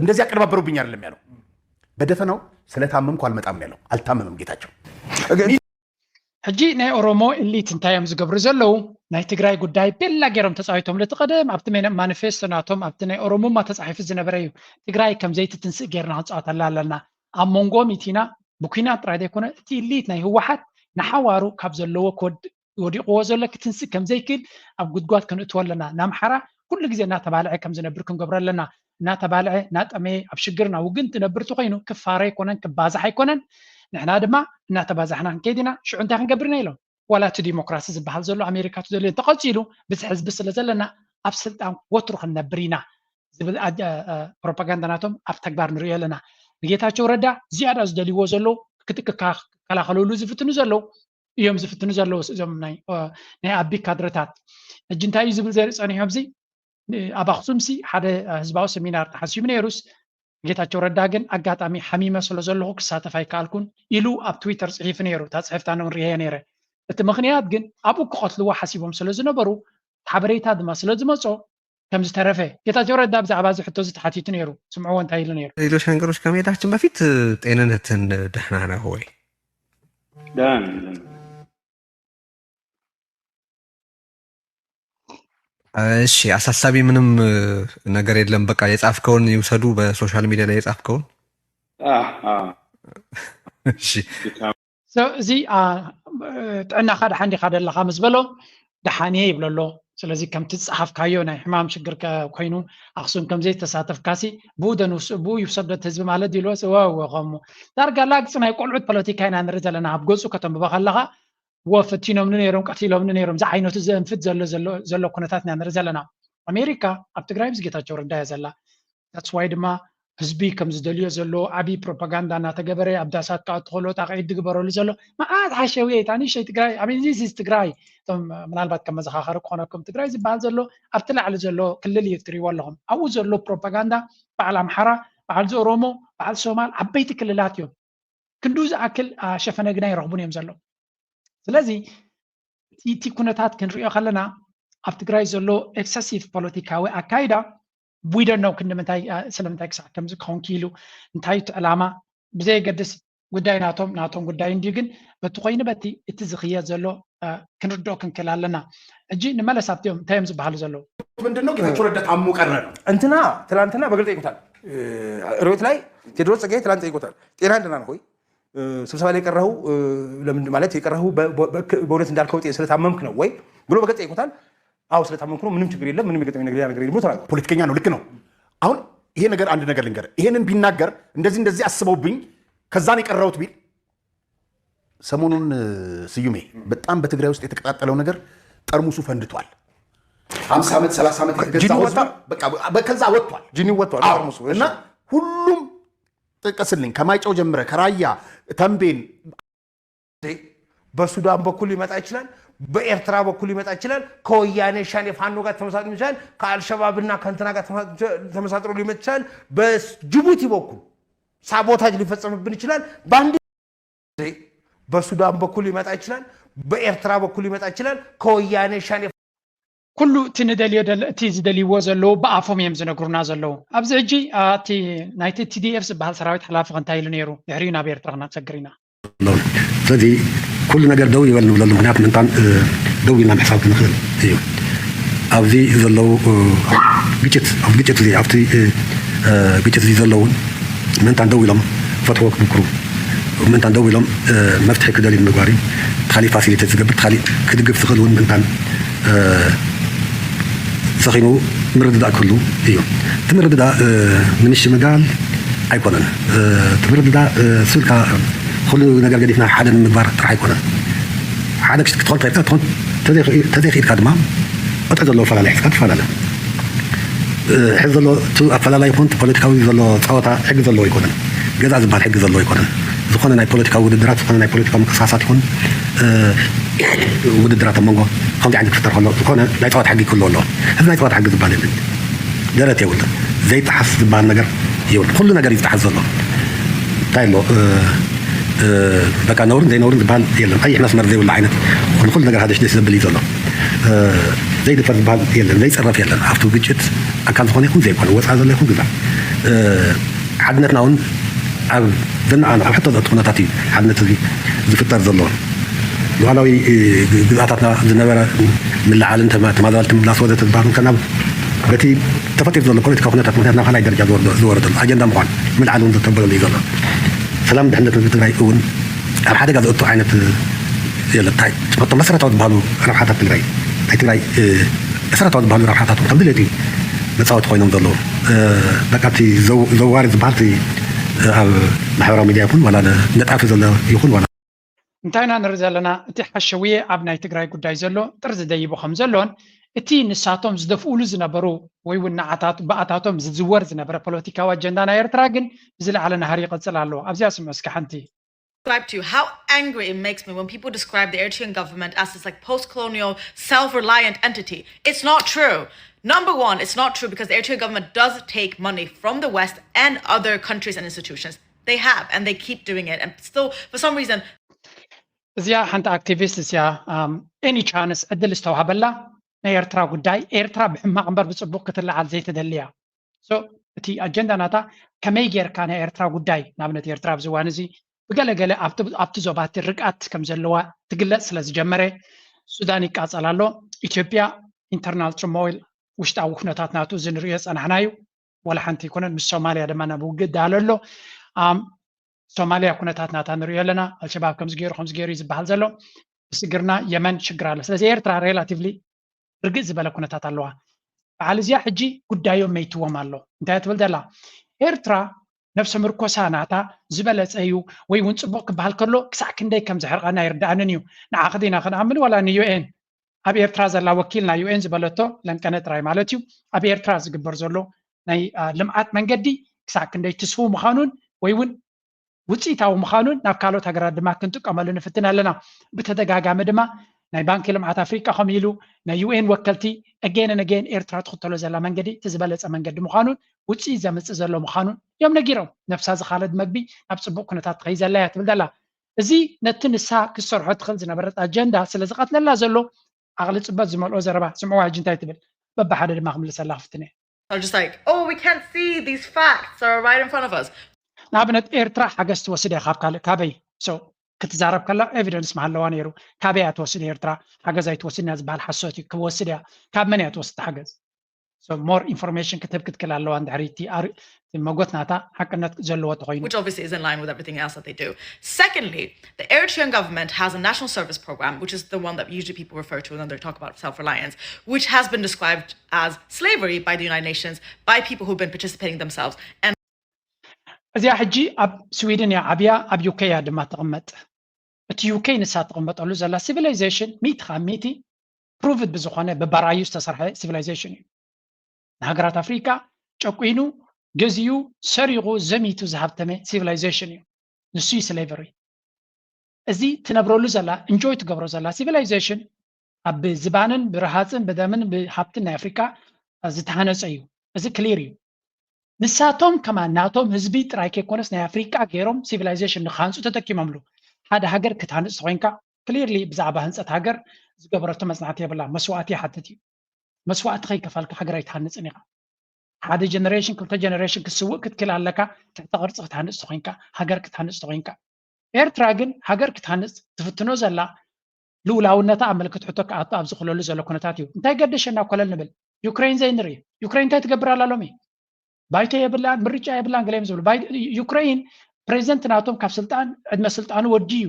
እንደዚህ አቀነባበሩብኝ አይደለም ያለው። በደፈናው ስለታመምኩ አልመጣም ያለው። አልታመመም ጌታቸው። ሕጂ ናይ ኦሮሞ ኢሊት እንታይ እዮም ዝገብሩ ዘለው ናይ ትግራይ ጉዳይ ቤላ ገይሮም ተፃዊቶም ለተቀደም ኣብቲ ማኒፌስቶ ናቶም ኣብቲ ናይ ኦሮሞማ ተፃሒፉ ዝነበረ እዩ። ትግራይ ከም ዘይትትንስእ ጌርና ክንፃወተላ ኣለና። ኣብ መንጎ ሚቲና ብኩናት ጥራይ ዘይኮነ እቲ ኢሊት ናይ ህወሓት ንሓዋሩ ካብ ዘለዎ ወዲቕዎ ዘሎ ክትንስእ ከም ዘይክእል ኣብ ጉድጓድ ክንእትዎ ኣለና። ናምሓራ ኩሉ ግዜ እናተባልዐ ከም ዝነብር ክንገብሮ ኣለና። እናተባልዐ ናጠመየ ኣብ ሽግርና ውግን ትነብር እንተኮይኑ ክፋረ ኣይኮነን ክባዛሕ ኣይኮነን። ንሕና ድማ እናተባዛሕና ክንከይድ ኢና። ሽዑ እንታይ ክንገብርና ኢሎም ዋላ እቲ ዲሞክራሲ ዝበሃል ዘሎ ኣሜሪካ ተደልዩ ተቐፂሉ ብዚ ህዝቢ ስለ ዘለና ኣብ ስልጣን ወትሩ ክንነብር ኢና ዝብል ፕሮፓጋንዳ ናቶም ኣብ ተግባር ንሪኦ ኣለና። ንጌታቸው ረዳ ዝያዳ ዝደልይዎ ዘለው ክከላኸለሉ ዝፍትኑ ዘለው እዮም ዝፍትኑ ዘለው እዞም ናይ ኣቢ ካድረታት። ሕጂ እንታይ እዩ ዝብል ዘርኢ ፀኒሖም ዚ ኣብ ኣክሱም ሲ ሓደ ህዝባዊ ሰሚናር ተሓሲቡ ነይሩስ ጌታቸው ረዳ ግን ኣጋጣሚ ሓሚመ ስለ ዘለኹ ክሳተፍ ኣይከኣልኩን ኢሉ ኣብ ትዊተር ፅሒፉ ነይሩ። እታ ፅሒፍታ ንሪኦ ነይረ። እቲ ምክንያት ግን ኣብኡ ክቐትልዎ ሓሲቦም ስለ ዝነበሩ ሓበሬታ ድማ ስለ ዝመፆ ከም ዝተረፈ ጌታቸው ረዳ ብዛዕባ እዚ ሕቶ እዚ ተሓቲቱ ነይሩ። ስምዕዎ እንታይ ኢሉ ነይሩ? ሌሎች ነገሮች ከመሄዳችን በፊት ጤንነትን ደህና ነህ ወይ? እሺ፣ አሳሳቢ ምንም ነገር የለም። በቃ የጻፍከውን ይውሰዱ፣ በሶሻል ሚዲያ ላይ የጻፍከውን። እሺ፣ እዚ ጥዕናኻ ድሓን ዲኻ ደለኻ ምስ በሎ ድሓን እየ ይብለሎ። ስለዚ ከምቲ ዝፀሓፍካዮ ናይ ሕማም ሽግር ኮይኑ ኣክሱም ከምዘይ ተሳተፍካሲ ብኡ ይውሰደት ህዝቢ ማለት ኢልዎስ ከምኡ ዳርጋ ላግፂ ናይ ቆልዑት ፖለቲካ ኢና ንርኢ ዘለና። ኣብ ገፁ ከተንብባ ከለካ ወፈቲኖምኒ ነይሮም ቀቲሎምኒ ነይሮም እዚ ዓይነቱ ዘንፍት ዘሎ ኩነታት ኢና ንርኢ ዘለና። ኣሜሪካ ኣብ ትግራይ ምስ ጌታቸው ረዳ እያ ዘላ። ታስዋይ ድማ ህዝቢ ከም ዝደልዮ ዘሎ ዓቢ ፕሮፓጋንዳ እናተገበረ ኣብዳሳት ካኣት ተኸሎ ታቂድ ዝግበረሉ ዘሎ መዓት ሓሸውየት ኣንሽተይ ትግራይ I mean this is ትግራይ ምናልባት ከም መዘኻኸሪ ክኾነኩም ትግራይ ዝበሃል ዘሎ ኣብቲ ላዕሊ ዘሎ ክልል እዩ ትሪእዎ ኣለኹም ኣብኡ ዘሎ ፕሮፓጋንዳ በዓል ኣምሓራ በዓል ኦሮሞ በዓል ሶማል ዓበይቲ ክልላት እዮም ክንዱ ዝኣክል ሸፈነ ግና ይረኽቡን እዮም ዘሎ ስለዚ እቲ ኩነታት ክንሪኦ ከለና ኣብ ትግራይ ዘሎ ኤክሰሲቭ ፖለቲካዊ ኣካይዳ we don't know ክንምንታይ ስለምንታይ ክሳዕ ከምዚ ክኸውን ኪኢሉ እንታይ እቲ ዕላማ ብዘየገድስ ጉዳይ ናቶም ጉዳይ እንዲሁ ግን በቲ ኮይኑ በቲ እቲ ዝኽየድ ዘሎ ክንርድኦ ክንክእል ኣለና ሕጂ ንመለስ ኣብቲኦም እንታይ እዮም ዝበሃሉ ዘለዉ ምንድነው ጌታቸው ረዳ ታሞ ቀረ ነው እንትና ትላንትና በግልጽ ጠይቁታል ርዕዮት ላይ ቴዎድሮስ ጸጋዬ ትላንት ጠይቁታል ጤና እንደና ነው ሆይ ስብሰባ ላይ የቀረው ለምን ማለት የቀረው በእውነት እንዳልከው ስለታመምክ ነው ወይ ብሎ በግልጽ ጠይቁታል አው ስለታመምኩ ነው ምንም ችግር የለም ምንም የገጠመኝ ነገር የለም ብሎ ተናገረ ፖለቲከኛ ነው ልክ ነው አሁን ይሄ ነገር አንድ ነገር ልንገር ይሄንን ቢናገር እንደዚህ አስበውብኝ ከዛን የቀረውት ቢል ሰሞኑን ስዩሜ በጣም በትግራይ ውስጥ የተቀጣጠለው ነገር ጠርሙሱ ፈንድቷል 50 ዓመት 30 ዓመት የተገዛው በቃ በከዛ ወጥቷል ጂኒ ወጥቷል ጠርሙሱ እና ሁሉም ጥቀስልኝ ከማይጨው ጀምረ ከራያ ተንቤን በሱዳን በኩል ሊመጣ ይችላል በኤርትራ በኩል ሊመጣ ይችላል ከወያኔ ሻኔ ፋኖ ጋር ተመሳጥሮ ይችላል ከአልሸባብና ከእንትና ጋር ተመሳጥሮ ሊመጣ ይችላል በጅቡቲ በኩል ሳቦታጅ ሊፈጸምብን ይችላል ባንዲ በሱዳን በኩል ሊመጣ ይችላል በኤርትራ በኩል ሊመጣ ይችላል ከወያኔ ሻኔ ኩሉ እቲ ዝደልይዎ ዘለዉ ብኣፎም እዮም ዝነግሩና ዘለዉ ኣብዚ ሕጂ እቲ ናይቲ TDF ዝበሃል ሰራዊት ሓላፊ እንታይ ኢሉ ነይሩ ድሕሪኡ ናብ ኤርትራ ክነፀግር ኢና ስለዚ ኩሉ ነገር ደው ይበል ንብለሉ ምክንያት ምንታን ደው ኢልና ምሕሳብ ክንኽእል እዩ ኣብዚ ዘለዉ ግጭት እዚ ኣብቲ ግጭት እዚ ዘለውን ምንታን ደው ኢሎም ፈትዎ ክምክሩ ምንታን ደው ኢሎም መፍትሒ ክደልዩ ምግባር እዩ ካሊእ ፋሲሊቴት ዝገብር ካሊእ ክድግፍ ዝኽእል እውን ምንታን ሰኺኑ ምርድዳእ ክህሉ እዩ እቲ ምርድዳእ ንምሽምጋል ኣይኮነን እቲ ምርድዳእ ስብልካ ኩሉ ነገር ገዲፍና ሓደ ንምግባር ጥራሕ ኣይኮነን ሓደ ክትኾን ትኽእልካ ትኾን ተዘይኽኢልካ ድማ ቅጥዒ ዘለዎ ኣፈላላይ ሒዝካ ትፈላለ ሕዚ ዘሎ እቲ ኣፈላላይ ይኹን ፖለቲካዊ ዘሎ ፀወታ ሕጊ ዘለዎ ኣይኮነን ገዛ ዝበሃል ሕጊ ዘለዎ ኣይኮነን ዝኾነ ናይ ፖለቲካዊ ውድድራት ዝኾነ ናይ ፖለቲካዊ ምንቅስቃሳት ይኹን ውድድራት ኣብ መንጎ ከምዚ ዓይነት ክፍጠር ከሎ ዝኾነ ናይ ፀወታ ሕጊ ክህልዎ ኣለዎ እዚ ናይ ፀወታ ሕጊ ዝበሃል የለን ደረት የብሉን ዘይጠሓስ ዝበሃል ነገር የብሉን ኩሉ ነገር እዩ ዝጠሓስ ዘሎ እንታይ ኣሎ በቃ ነውርን ዘይነውርን ዝበሃል የለን ቀይሕ መስመር ዘይብሉ ዓይነት ኩሉ ነገር ሃደሽ ደስ ዘብል እዩ ዘሎ ዘይድፈር ዝበሃል የለን ዘይፅረፍ የለን ኣብቲ ግጭት ኣካል ዝኾነ ይኹን ዘይኮነ ወፃኢ ዘሎ ይኹን ግዛ ሓድነትና እውን ኣብ ዘናኣና ኣብ ሕቶ ዘእቲ ኩነታት እዩ ሓድነት እዚ ዝፍጠር ዘለዎ ሉዓላዊ ግዝኣታትና ዝነበረ ምልዓልን ተመዛበልቲ ምምላስ ወዘተ ዝበሃሉ ከናብ በቲ ተፈጢሩ ዘሎ ፖለቲካ ኩነታት ምክንያት ናብ ካልኣይ ደረጃ ዝወረደሉ ኣጀንዳ ምኳን ምልዓል እውን ዝተበለሉ እዩ ዘሎ ሰላም ድሕነት ትግራይ እውን ኣብ ሓደጋ ዘእቱ ዓይነት የለን እቶም መሰረታዊ ዝበሃሉ ረብሓታት ትግራይ ናይ ትግራይ መሰረታዊ ዝበሃሉ ረብሓታት ከም ድሌት እዩ መፃወቲ ኮይኖም ዘለዉ በቃ እቲ ዘዋሪ ዝበሃል ኣብ ማሕበራዊ ሚድያ ይኹን ዋላ ነጣፊ ዘሎ ይኹን ዋላ እንታይ ኢና ንርኢ ዘለና እቲ ሓሸውየ ኣብ ናይ ትግራይ ጉዳይ ዘሎ ጥር ዝደይቦ ከም ዘሎን እቲ ንሳቶም ዝደፍኡሉ ዝነበሩ ወይ እውን በኣታቶም ዝዝወር ዝነበረ ፖለቲካዊ ኣጀንዳ ናይ ኤርትራ ግን ብዝለዓለ ናሃሪ ይቕፅል ኣለዎ ኣብዚኣ ስምዖ እስኪ ሓንቲ describe to you how angry it makes me when people describe the Eritrean government as this like post-colonial, self-reliant entity. It's not true. Number one, it's not true because the Eritrean government does take money from the West and other countries and institutions. They have, and they keep doing it. And still, for some reason... እዚኣ ሓንቲ ኣክቲቪስት እዚኣ ኤኒ ቻንስ ዕድል ዝተዋሃበላ ናይ ኤርትራ ጉዳይ ኤርትራ ብሕማቕ እምበር ብፅቡቅ ክትለዓል ዘይትደልያ እቲ ኣጀንዳ ናታ ከመይ ጌርካ ናይ ኤርትራ ጉዳይ ንኣብነት ኤርትራ ኣብዚ እዋን እዚ ብገለገለ ኣብቲ ዞባቲ ርቃት ከም ዘለዋ ትግለፅ ስለ ዝጀመረ ሱዳን ይቃፀል ኣሎ ኢትዮጵያ ኢንተርናል ትርሞይል ውሽጣዊ ኩነታት ናቱ እዚ ንሪኦ ፀናሕና እዩ ወላ ሓንቲ ይኮነን ምስ ሶማልያ ድማ ናብ ውግእ ዳሎ ኣሎ ሶማልያ ኩነታት ናታ ንሪኦ ኣለና አልሸባብ ከምዚ ገይሩ ዝበሃል ዘሎ ብስግርና የመን ሽግር ኣሎ ስለዚ ኤርትራ ሬላቲቭሊ ርግእ ዝበለ ኩነታት ኣለዋ በዓል እዚኣ ሕጂ ጉዳዮም መይትዎም ኣሎ እንታይ ትብል ዘላ ኤርትራ ነፍሲ ምርኮሳ ናታ ዝበለፀ እዩ ወይ እውን ፅቡቅ ክበሃል ከሎ ክሳዕ ክንደይ ከም ዘሕርቀና ይርዳእንን እዩ ንዓኽ ዲና ክንኣምን ዋላ ንዩኤን ኣብ ኤርትራ ዘላ ወኪልና ዩኤን ዝበለቶ ለንቀነ ጥራይ ማለት እዩ ኣብ ኤርትራ ዝግበር ዘሎ ናይ ልምዓት መንገዲ ክሳብ ክንደይ ትስፉ ምዃኑን ወይ እውን ውፅኢታዊ ምዃኑን ናብ ካልኦት ሃገራት ድማ ክንጥቀመሉ ንፍትን ኣለና ብተደጋጋሚ ድማ ናይ ባንኪ ልምዓት ኣፍሪቃ ከምኡ ኢሉ ናይ ዩኤን ወከልቲ ኣገን ኤርትራ ትኽተሎ ዘላ መንገዲ እቲ ዝበለፀ መንገዲ ምዃኑን ውፅኢት ዘምፅእ ዘሎ ምዃኑን እዮም ነጊሮም ነፍሳ ዝኻለድ መግቢ ናብ ፅቡቅ ኩነታት ትኸይ ዘላ እያ ትብል ዘላ እዚ ነቲ ንሳ ክሰርሖ ትኽእል ዝነበረት ኣጀንዳ ስለ ዝቐትለላ ዘሎ ዓቕሊ ፅበት ዝመልኦ ዘረባ ስምዕዋ ሕጂ እንታይ ትብል በብሓደ ድማ ክምልሰላ ክፍትን እየ Are just like, oh, we can't see these facts are right in front of us. ንኣብነት ኤርትራ ሓገዝ ትወስድ እያ ካብ ካልእ ካበይ ክትዛረብ ከላ ኤቪደንስ መሃለዋ ነይሩ ካበይ እያ ትወስድ ኤርትራ ሓገዝ ኣይትወስድን እያ ዝበሃል ሓሶት እዩ ክወስድ እያ ካብ መን እያ ትወስድ ሓገዝ more information ክትህብ ክትክል ኣለዋ እንድሕሪ እቲ መጎት ናታ ሓቅነት ዘለዎ ተኮይኑ which obviously is in line with everything else that they do. Secondly, the Eritrean government has a national service program, which is the one that usually people refer to when they talk about self-reliance, which has been described as slavery by the United Nations by people who've been participating themselves. And እዚኣ ሕጂ ኣብ ስዊድን እያ ዓብያ ኣብ ዩኬ እያ ድማ ተቐመጥ እቲ ዩኬ ንሳ ተቐመጠሉ ዘላ ሲቪላይዜሽን ሚእቲ ካብ ሚእቲ ፕሩቭድ ብዝኾነ ብባራዩ ዝተሰርሐ ሲቪላይዜሽን እዩ ንሃገራት ኣፍሪካ ጨቂኑ ገዚኡ ሰሪቑ ዘሚቱ ዝሃብተመ ሲቪላይዜሽን እዩ ንሱ እዩ ስሌቨሪ እዚ ትነብረሉ ዘላ እንጆይ ትገብሮ ዘላ ሲቪላይዜሽን ኣብ ዝባንን ብረሃፅን ብደምን ብሃብትን ናይ ኣፍሪካ ዝተሃነፀ እዩ እዚ ክሊር እዩ ንሳቶም ከማ ናቶም ህዝቢ ጥራይ ከይኮነስ ናይ ኣፍሪቃ ገይሮም ሲቪላይዜሽን ንኻንፁ ተጠቂሞምሉ ሓደ ሃገር ክትሃንፅ ኮይንካ ክሊርሊ ብዛዕባ ህንፀት ሃገር ዝገበረቶ መፅናዕቲ የብላ መስዋእቲ ይሓትት እዩ መስዋእቲ ከይከፈልካ ሃገር ኣይትሃንፅን ኢኻ ሓደ ጀነሬሽን ክልተ ጀነሬሽን ክስውእ ክትክል ኣለካ ትሕተ ቅርፂ ክትሃንፅ ኮይንካ ሃገር ክትሃንፅ ኮይንካ ኤርትራ ግን ሃገር ክትሃንፅ ትፍትኖ ዘላ ልኡላውነታ ኣብ ምልክት ሕቶ ክኣቱ ኣብ ዝኽለሉ ዘሎ ኩነታት እዩ እንታይ ገደሸና ኮለል ንብል ዩክሬን ዘይንርኢ ዩክሬን እንታይ ትገብር ኣላ ሎሚ ባይቶ የብላን ምርጫ የብላን ገለም ዝብሉ ዩክሬን ፕሬዚደንት ናቶም ካብ ስልጣን ዕድመ ስልጣኑ ወዲ እዩ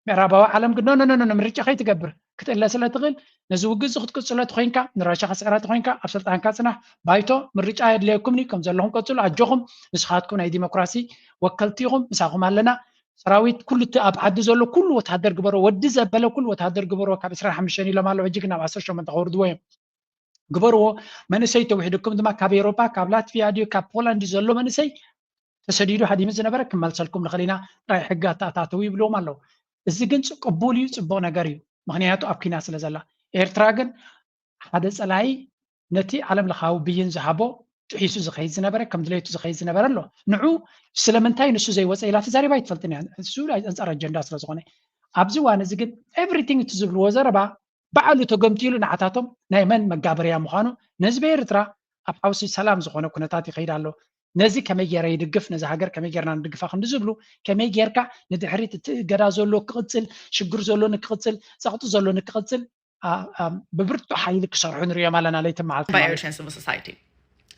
ምዕራባዊ ዓለም ግን ኖ ምርጫ ከይትገብር ክትእለ ስለ ትኽእል ነዚ ውግእ ክትቅፅሎ ኮይንካ ንራሻ ከስዕራ ኮይንካ ኣብ ስልጣንካ ፅናሕ ባይቶ ምርጫ የድልየኩምኒ ከም ዘለኹም ቀፅሉ ኣጆኹም ንስኻትኩም ናይ ዲሞክራሲ ወከልቲ ኢኹም ምሳኹም ኣለና ሰራዊት ኩሉ ኣብ ዓዲ ዘሎ ኩሉ ወታደር ግበሮ ወዲ ዘበለ ኩሉ ወታደር ግበሮ ካብ 25 ኢሎም ኣለዉ ሕጂ ግን ናብ 18 ከወርድዎ እዮም ግበርዎ መንእሰይ ተውሒድኩም ድማ ካብ ኤሮፓ ካብ ላትቪያ ድዩ ካብ ፖላንድ ዘሎ መንእሰይ ተሰዲዱ ሓዲሙ ዝነበረ ክመልሰልኩም ንኽእል ኢና ጥራይ ሕጊ ኣተኣታተው ይብልዎም ኣለዉ እዚ ግን ቅቡል እዩ ፅቡቅ ነገር እዩ ምክንያቱ ኣብ ኩናት ስለ ዘላ ኤርትራ ግን ሓደ ፀላይ ነቲ ዓለም ለኻዊ ብይን ዝሃቦ ጥሒሱ ዝኸይድ ዝነበረ ከም ድሌቱ ዝኸይድ ዝነበረ ኣሎ ንዑ ስለምንታይ ንሱ ዘይወፀ ኢላ ተዛሪባ ይትፈልጥን እያ እሱ ኣንፃር ኣጀንዳ ስለ ዝኾነ ኣብዚ ዋን እዚ ግን ኤቭሪቲንግ እቲ ዝብልዎ ዘረባ ባዕሉ ተገምቲሉ ንዓታቶም ናይ መን መጋበርያ ምዃኑ ነህዝቢ ኤርትራ ኣብ ሓውሲ ሰላም ዝኾነ ኩነታት ይኸይድ ኣሎ ነዚ ከመይ ጌረ ይድግፍ ነዚ ሃገር ከመይ ጌርና ንድግፋ ክንዲ ዝብሉ ከመይ ጌርካ ንድሕሪት እቲ ገዳ ዘሎ ክቕፅል ሽግር ዘሎ ንክቕፅል ፀቕጢ ዘሎ ንክቕፅል ብብርቱ ሓይሊ ክሰርሑ ንሪኦም ኣለና ለይቲ መዓልቲ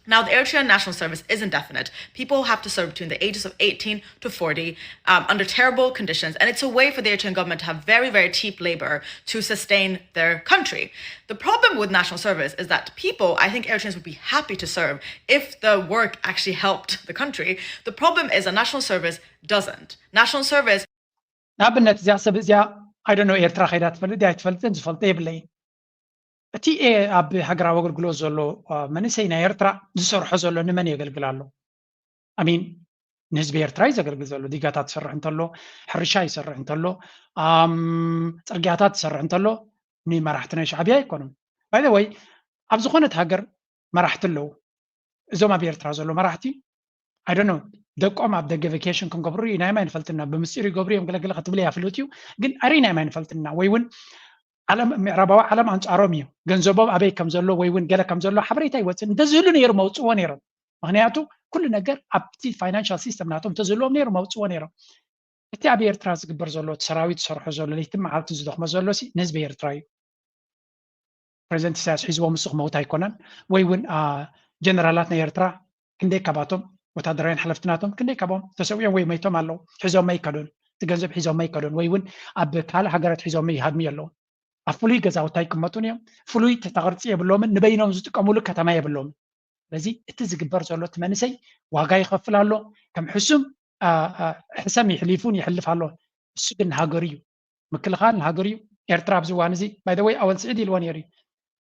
Now, the Eritrean National Service is indefinite. People have to serve between the ages of 18 to 40 under terrible conditions. And it's a way for the Eritrean government to have very, very cheap labor to sustain their country. The problem with national service is that people, I think Eritreans would be happy to serve if the work actually helped the country. The problem is that national service doesn't. National service... I don't know, ኤርትራ ኸይዳ ትፈልጥ ኣይትፈልጥን ዝፈልጠ የብለይ እቲ ኣብ ሃገራዊ ኣገልግሎት ዘሎ መንእሰይ ናይ ኤርትራ ዝሰርሖ ዘሎ ንመን የገልግል ኣሎ ኣሚን ንህዝቢ ኤርትራ እዩ ዘገልግል ዘሎ ዲጋታት ዝሰርሕ እንተሎ ሕርሻ ይሰርሕ እንተሎ ፅርግያታት ዝሰርሕ እንተሎ ንመራሕቲ ናይ ሻዕብያ ኣይኮኑም ባይ ዘ ወይ ኣብ ዝኾነት ሃገር መራሕቲ ኣለዉ እዞም ኣብ ኤርትራ ዘሎ መራሕቲ I don't know ደቆም ኣብ ደገ ቫኬሽን ክንገብሩ ናይ ማይ ንፈልጥና ብምስጢር ይገብሩ እዮም ገለገለ ክትብል እያ ፍሉጥ እዩ ግን ኣሪ ናይ ማይ ንፈልጥና ወይ እውን ዓለም ምዕራባዊ ዓለም ኣንጻሮም እዩ ገንዘቦም ኣበይ ከም ዘሎ ወይ እውን ገለ ከም ዘሎ ሓበሬታ ይወፅን እንደዝህሉ ነይሩ መውፅዎ ነይሮም ምክንያቱ ኩሉ ነገር ኣብቲ ፋይናንሻል ሲስተም ናቶም ተዝህልዎም ነይሩ መውፅዎ ነይሮም እቲ ኣብ ኤርትራ ዝግበር ዘሎ ሰራዊት ዝሰርሖ ዘሎ ለይቲ መዓልቲ ዝደኽሞ ዘሎ ሲ ንህዝቢ ኤርትራ እዩ ፕሬዚደንት ኢሳያስ ሒዝቦም ምስኽ መውት ኣይኮነን ወይ እውን ጀነራላት ናይ ኤርትራ ክንደይ ካባቶም ወታደራውያን ሓለፍትናቶም ክንደይ ካቦም ተሰዊኦም ወይ መይቶም ኣለዉ ሒዞም ኣይከዱን እቲ ገንዘብ ሒዞም ኣይከዱን ወይ እውን ኣብ ካልእ ሃገራት ሒዞም ይሃድሙ ኣለዉ ኣብ ፍሉይ ገዛውታ ይቅመጡን እዮም ፍሉይ ተቕርፂ የብሎምን ንበይኖም ዝጥቀሙሉ ከተማ የብሎምን ስለዚ እቲ ዝግበር ዘሎ እቲ መንእሰይ ዋጋ ይኸፍል ኣሎ ከም ሕሱም ሕሰም ይሕሊፉን ይሕልፍ ኣሎ እሱ ግን ሃገር እዩ ምክልኻል ንሃገር እዩ ኤርትራ ኣብዚ እዋን እዚ ባይ ዘ ወይ ኣወል ስዒድ ኢልዎ ነይሩ እዩ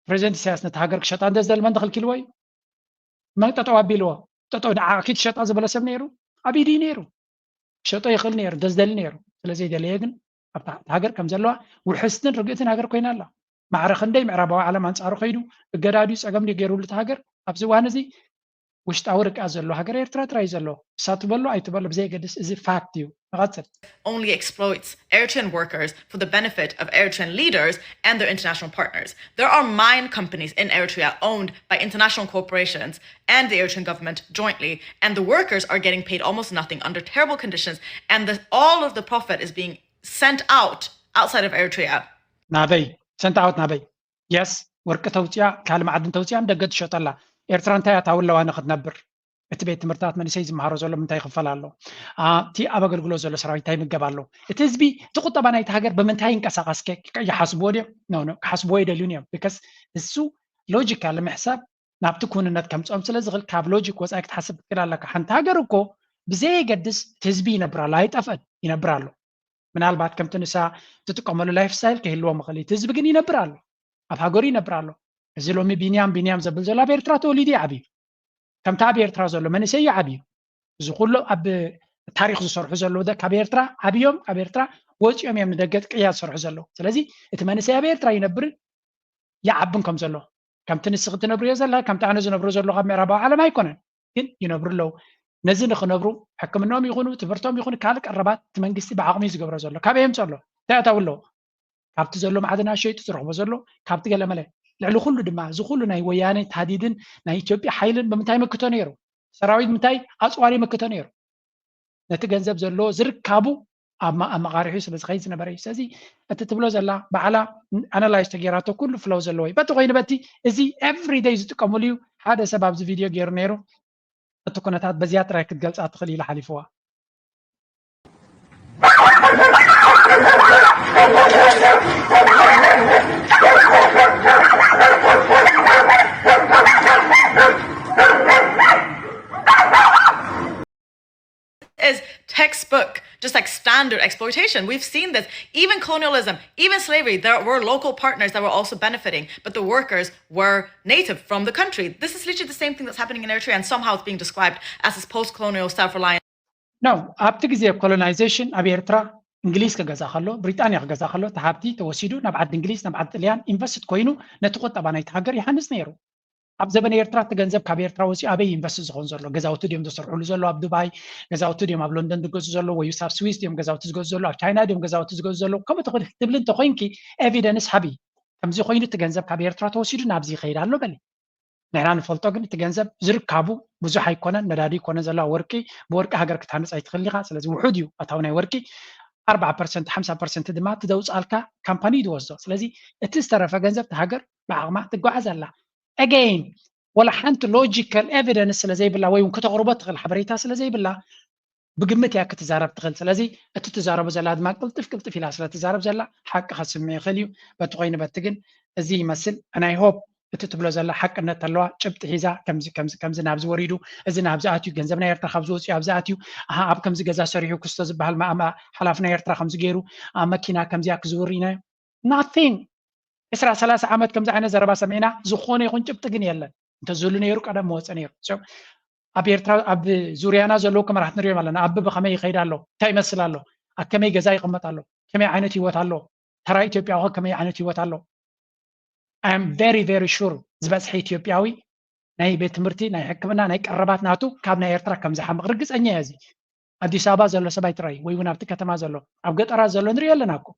ፕሬዚደንት ኢሳያስ ነቲ ሃገር ክሸጣ እንደዝደልመ እንተኽልኪልዎ እዩ መን ጠጠው ኣቢልዎ تطو أكيد شطة زبالة سب نيرو أبيدي نيرو شطة يخل نيرو دزدل نيرو سلازي دليجن أبتاع هاجر كم زلوا وحسن رجعتين هاجر كوينا الله معرخ ندي معربوا على ما نصارو خيدو الجراديس أقام يجيروا لتهاجر أبزوان زي وش تعورك أزلوا هاجر يرترا ترايزلوا ساتبلوا أي تبلوا بزي قدس إز فاكتيو غتصل only exploits Eritrean workers for the benefit of Eritrean leaders and their international partners. There are mine companies in Eritrea owned by international corporations and the Eritrean government jointly, and the workers are getting paid almost nothing under terrible conditions, and all of the profit is being sent outside of Eritrea. نابي sent out نابي yes ورك توتيا كلام عدن توتيا مدقت شطلا إيرتران تايا تاولا وانا خد نبر اتبيت مرتات من سيز مهارو زولو من تاي خفلالو تي أبغى الجلو زولو سراي تاي متقبلو تزبي تقول طبعا يتهاجر بمنتهين كساقسك يحسبوني no حسبوي دلونيا because السو logical لمحساب نابتكون النت كم تقوم سلزغل كاب لوجيك وزاك تحسب كلا لك حنتهاجركو بزي قدس تزبي نبرا لا يتفقد ينبرالو من البعض كم تنسى تتقملوا لايف ستايل كهلوا مخلي تزبقني ينبرالو أفهاجوري ينبرالو زلومي بنيام زبل زلا بيرترا توليدي عبي كم تعبير ترى زلوا من سيء عبي زقولوا أب التاريخ زصرح زلوا ده كبير ترى عبيهم كبير ترى وجه يوم ندقت قياس صرح زلوا سلازي اتمنى سيء بير ترى ينبر يعبن كم زلوا كم تنسق تنبر زلا كم تعنز نبر زلوا غم ربع على ما يكونن ينبر له نزل خنبرو حكم النوم يخونوا تبرتهم يخون كالك الرباط تمنجستي بعقمي زقبر زلوا كبيهم زلوا تأتولوا كابت زلوا معدنا شيء تروح بزلوا كابت قال ملأ لعلو خلو دما زخلو ناي وياني تهديدن ناي إثيوبيا حيلن بمنتاي مكتو نيرو سراويت منتاي أصواري مكتو نيرو نتي ገንዘብ زلو زركابو أما غارحي سلز خيز نبري سازي أتتبلو زلا بعلا أنالايز تغيراتو كل فلو زلوي باتو غين باتي إزي every day زتقموليو هذا سبب زي فيديو غير نيرو أتكونتات بزيات رايك تقلص أتخلي لحليفوا Is textbook, just like standard exploitation. We've seen this. Even colonialism, even slavery, there were local partners that were also benefiting, but the workers were native from the country. This is literally the same thing that's happening in Eritrea, and somehow it's being described as this post-colonial self-reliant. No, after the colonization of Eritrea, إنجليز كجزا خلو بريطانيا كجزا خلو تحابتي توسيدو نبعد إنجليز نبعد طليان إنفست كوينو نتقط طبعا يتهاجر يحنس نيرو أب زبن إيرترا تجنزب كبير تراوسي أبي إنفست زخون زلوا جزاوتو ديوم دستر حلو زلوا أب دبي جزاوتو ديوم أب لندن دجوز زلوا ويوسف سويس ديوم جزاوتو زجوز زلوا أب تشاينا ديوم جزاوتو زجوز زلوا كم تقول تبلن تخوينكي evidence حبي كم زي خوينو تجنزب كبير ترا توسيدو نابزي خير على بلي نحن فلتوجن تجنزب زر كابو بزو حي كونا نداري كونا زلوا وركي بورك هاجر كتحنس أي تخلي خاص لازم وحديو أتاونا وركي 4% 5% دما تدوس على كامباني دوزو سلازي اتسترف جنزب تهاجر بعقمة تقعز الله again ولا حنت logical evidence سلازي بالله ويوم كتغربت غل حبريتها سلازي بالله بقمتي هك تزارب تغل سلازي تتزارب زلا ما قلت في لا تزارب زلا حق خصم خليو بتغين بتجن زي يمثل انا هوب تتبلو زلا حق ان تلوا ጭብጥ ሒዛ ከምዚ ናብዚ ወሪዱ እዚ ናብዚ ኣትዩ ገንዘብና ኤርትራ ካብ ዝወፅኡ ኣብዚ ኣትዩ ኣብ ከምዚ ገዛ ሰሪሑ ክስቶ ዝበሃል ሓላፍና ኤርትራ ከምዚ ገይሩ መኪና ከምዚያ ክዝውር ኢና nothing 30 ዓመት ከምዚ ዓይነት ዘረባ ሰሚዕና ዝኾነ ይኹን ጭብጥ ግን የለን እንተዝህሉ ነይሩ ቀደም መወፀ ነይሩ ኣብ ኤርትራ ኣብ ዙርያና ዘለዉ ከመራሕቲ ንሪኦም ኣለና ኣብ ብኸመይ ይኸይድ ኣሎ እንታይ ይመስል ኣሎ ኣብ ከመይ ገዛ ይቕመጥ ኣሎ ከመይ ዓይነት ህይወት ኣሎ ተራ ኢትዮጵያዊ ከመይ ዓይነት ህይወት ኣሎ I am very sure ዝበፅሐ ኢትዮጵያዊ ናይ ቤት ትምህርቲ ናይ ሕክምና ናይ ቀረባት ናቱ ካብ ናይ ኤርትራ ከም ዝሓምቕ ርግፀኛ እያ እዚ ኣዲስ ኣበባ ዘሎ ሰባይ ትራይ ወይ እውን ኣብቲ ከተማ ዘሎ ኣብ ገጠራት ዘሎ ንሪኦ ኣለና እኮ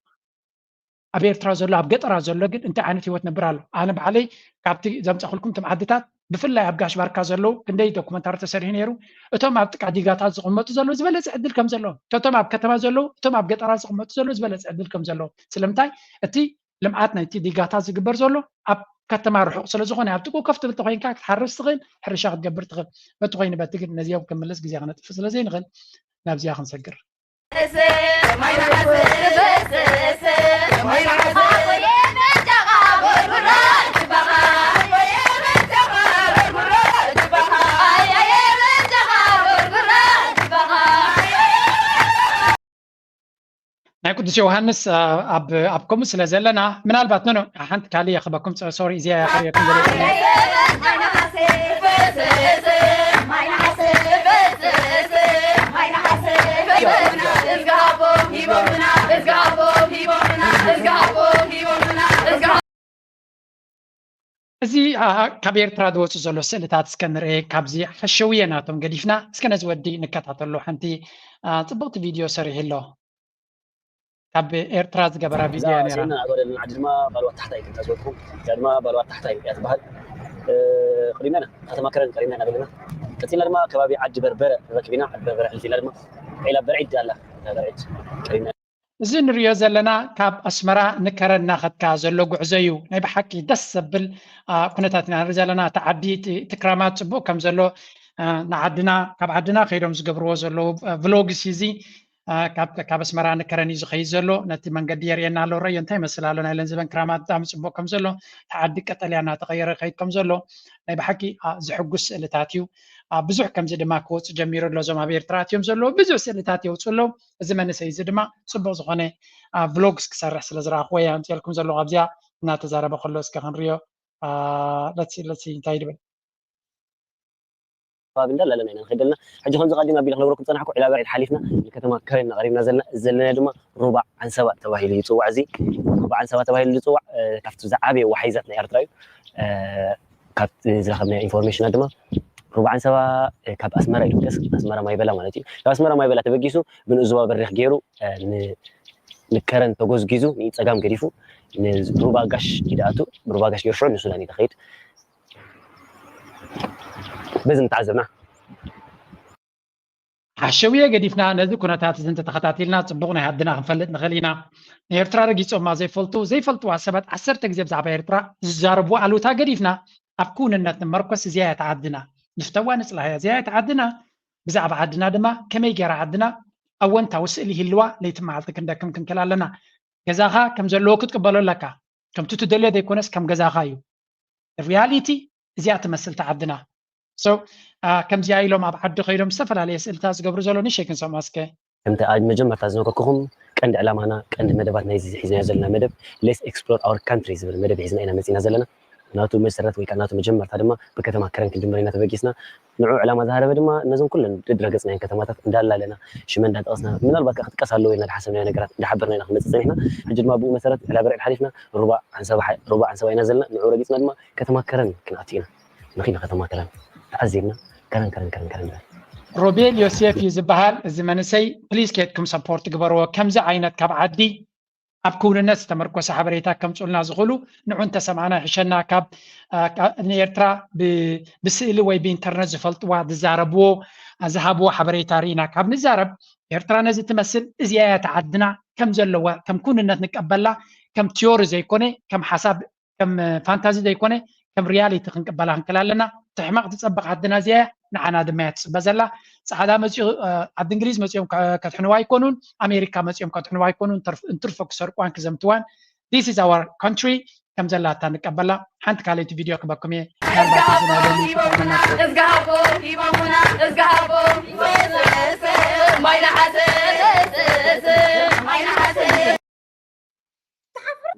ኣብ ኤርትራ ዘሎ ኣብ ገጠራት ዘሎ ግን እንታይ ዓይነት ህይወት ነብር ኣሎ ኣነ ባዕለይ ካብቲ ዘምፀኽልኩም ቶም ዓድታት ብፍላይ ኣብ ጋሽ ባርካ ዘለዉ ክንደይ ዶኩመንታሪ ተሰሪሑ ነይሩ እቶም ኣብ ጥቃ ዲጋታት ዝቕመጡ ዘለዉ ዝበለፀ ዕድል ከም ዘለዎም እቶም ኣብ ከተማ ዘለዉ እቶም ኣብ ገጠራት ዝቕመጡ ዘለዉ ዝበለፀ ዕድል ከም ዘለዎም ስለምንታይ እቲ ልምዓት ናይቲ ዲጋታት ዝግበር ዘሎ ኣብ ከተማ ርሑቕ ስለ ዝኾነ ኣብ ጥቁ ከፍ ትብል ተኮይንካ ክትሓርስ ትኽእል ሕርሻ ክትገብር ትኽእል በቲ ኮይኑ በቲ ግን ነዚኦም ክምለስ ግዜ ክነጥፍ ስለዘይንኽእል ናብዚኣ ክንሰግር ናይ ቅዱስ ዮሃንስ ኣብኩም ስለ ዘለና ምናልባት ነው ሓንቲ ካሊእ የኽበኩም ሶሪ እዚኣ ያኸበኩም ካብ ኤርትራ ዝወፁ ዘሎ ስእልታት እስከ ንርኢ ካብዚ ሓሸውየ ናቶም ገዲፍና እስከ ነዚ ወዲ ንከታተሎ ሓንቲ ፅቡቅቲ ቪድዮ ሰሪሕ ኣሎ ካብ ኤርትራ ዝገበራ ቪድዮ ነራ ድማ ባልዋት ታሕታይ ተዝወጥኩም ድማ ባልዋት ታሕታይ እያ ትበሃል قرينا أتمكن قرينا نقولنا كتير لما كبابي عج بربرة ركبنا عج بربرة حلتنا لما إلى برعيد الله برعيد قرينا زين رياض لنا كاب أسمرا نكرنا خد كازلو جعزيو نبي حكي دسبل كنتاتنا رجالنا تعدي تكرامات بو كم زلو نعدنا كاب عدنا خيرهم زجبرو زلو فلوج سيزي كاب أسمرا نكرني زخي زلو نتي من قدير ينالو ري انتهي مثلا لنا لنزبن كرامات دام بو كم زلو تعدي كتليانا تغير خيط كم زلو نبي حكي زحقس اللي تاتيو بزح كم زي دما كوت جميرو لازم عبير تراتيوم زلو بزح سلتاتي وصلو زمان سي زي دما صبو زغني فلوجز كسرح سلازرا خويا انت لكم زلو غبزيا ناتزارب خلص كخنريو لتسي انتاي دبل فابن لا لنا خدلنا حجي خنز قادمه بيلخ لو كنت صنحكو الى بعيد حليفنا الكتما كرنا قريبنا زلنا دما ربع عن سواء تواهيل يصوع زي ربع عن سواء تواهيل يصوع كفتو زعابي وحيزتنا ارتراي كفت زرخنا انفورميشن دما ربع عن سواء كاب اسمره يلقس اسمره ما يبلا مالتي اسمره ما يبلا تبغيسو من ازوا بريخ غيرو نكرن تغوز غيزو ني صغام غريفو ربع غاش يداتو ربع غاش يشرب نسلاني تخيت بزن تعزمنا حشويه قديفنا نذ كنتات زنت تخطاتيلنا صبغنا هدنا نفلط نخلينا ኤርትራ ረጊጾማ ዘይፈልጡ ሰባት 10 ግዜ ብዛዕባ ኤርትራ ዝዛረቡ ኣሉታ ገዲፍና ኣብ ኩንነት ንመርኮስ እዚኣ ተዓድና ንፍተዋ ንፅላያ እዚኣ ተዓድና ብዛዕባ ዓድና ድማ ከመይ ገይራ ዓድና ኣወንታዊ ስእሊ ይህልዋ ለይቲ መዓልቲ ክንደክም ክንከል ኣለና ገዛኻ ከም ዘለዎ ክትቅበሎ ኣለካ ከምቲ ትደልዮ ዘይኮነስ ከም ገዛኻ እዩ ሪያሊቲ እዚኣ ትመስል ተዓድና ከምዚኣ ኢሎም ኣብ ዓዲ ኸይዶም ዝተፈላለየ ስእልታት ዝገብሩ ዘሎ ንሸይ ክንሰምዖ እስከ ከምቲ መጀመርታ ዝነገርኩኹም ቀንዲ ዕላማና ቀንዲ መደባት ናይ ሒዝና ዘለና መደብ ሌስ ኤክስፕሎር አወር ካንትሪ ዝብል መደብ ሒዝና ኢና መፂና ዘለና ናቱ መሰረት ወይ ከዓ ናቱ መጀመርታ ድማ ብከተማ ከረን ክንጅምር ኢና ተበጊስና ንዑ ዕላማ ዝሃረበ ድማ ነዞም ኩለን ድረገፅና ከተማታት እንዳላ ኣለና ሽመ እንዳጠቐስና ምናልባት ክትቀስ ኣለዎ ኢልና ዝሓሰብና ነገራት እንዳሓበርና ኢና ክንመፅእ ፀኒሕና ሕጂ ድማ ብኡ መሰረት ዕላበርዒድ ሓሊፍና ሩባዕ ዓንሰባ ኢና ዘለና ንዑ ረጊፅና ድማ ከተማ ከረን ክንኣቱ ኢና ንኺና ከተማ ከረን ተዓዚብና ከረን روبيل يوسف يزبهال زمنسي بليز كيتكم سبورت جبروا كم زي عينت كاب عدي أبكون الناس تمركز حبريتا كم تقولنا زغلو نعون تسمعنا عشنا كاب نيرترا بسئل وي بإنترنت زفلت واحد زاربو ذهبوا حبريتا رينا كاب نزارب يرترا نزل تمثل زيادة عدنا كم زلوا كم كون الناس نقبلها كم تيوري زي كوني كم حساب كم فانتازي زي كوني كم رياليتي نقبلها نكلالنا تحمق تطبق عدنا زي نحن هذا مات بزلا سعدا مسيو عبد الانجليز مسيوم كتحنوا يكونون امريكا مسيوم كتحنوا يكونون انترفوك سرقوان كزمتوان this is our country كم زلا تنقبلها حنت كاليت فيديو كبكم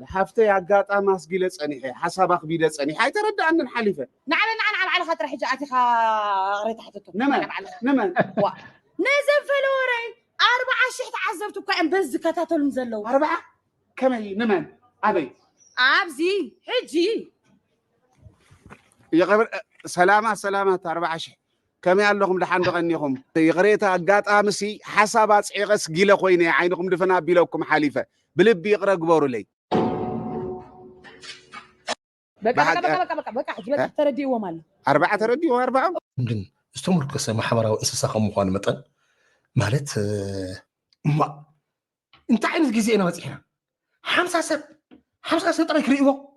حفتي عقاط اماس قيله صنيحه حسابك بيده صنيحه يتردأن الحليفه نعم على خاطر حجه اتيخا قريت حتتو نمن نزل فلوري 4 شيء تعذبتو كان بز كتاتلم زلو 4 كمي نمن ابي ابزي حجي يا قبر سلامات 4 شيء كمي اللهم لحن دغنيكم يغريت عقاط امسي حسابات صيغس قيله خوينه عينكم دفنا بيلوكم حليفه بلبي يقرا قبورو لي بقى حجلك ترديو مال 4 ترديو 4 من استمر قسم محمراو انسسا خم مخان مطن مالت ما انت عارف غزينا مصيحنا 50 سنه طريق ريبو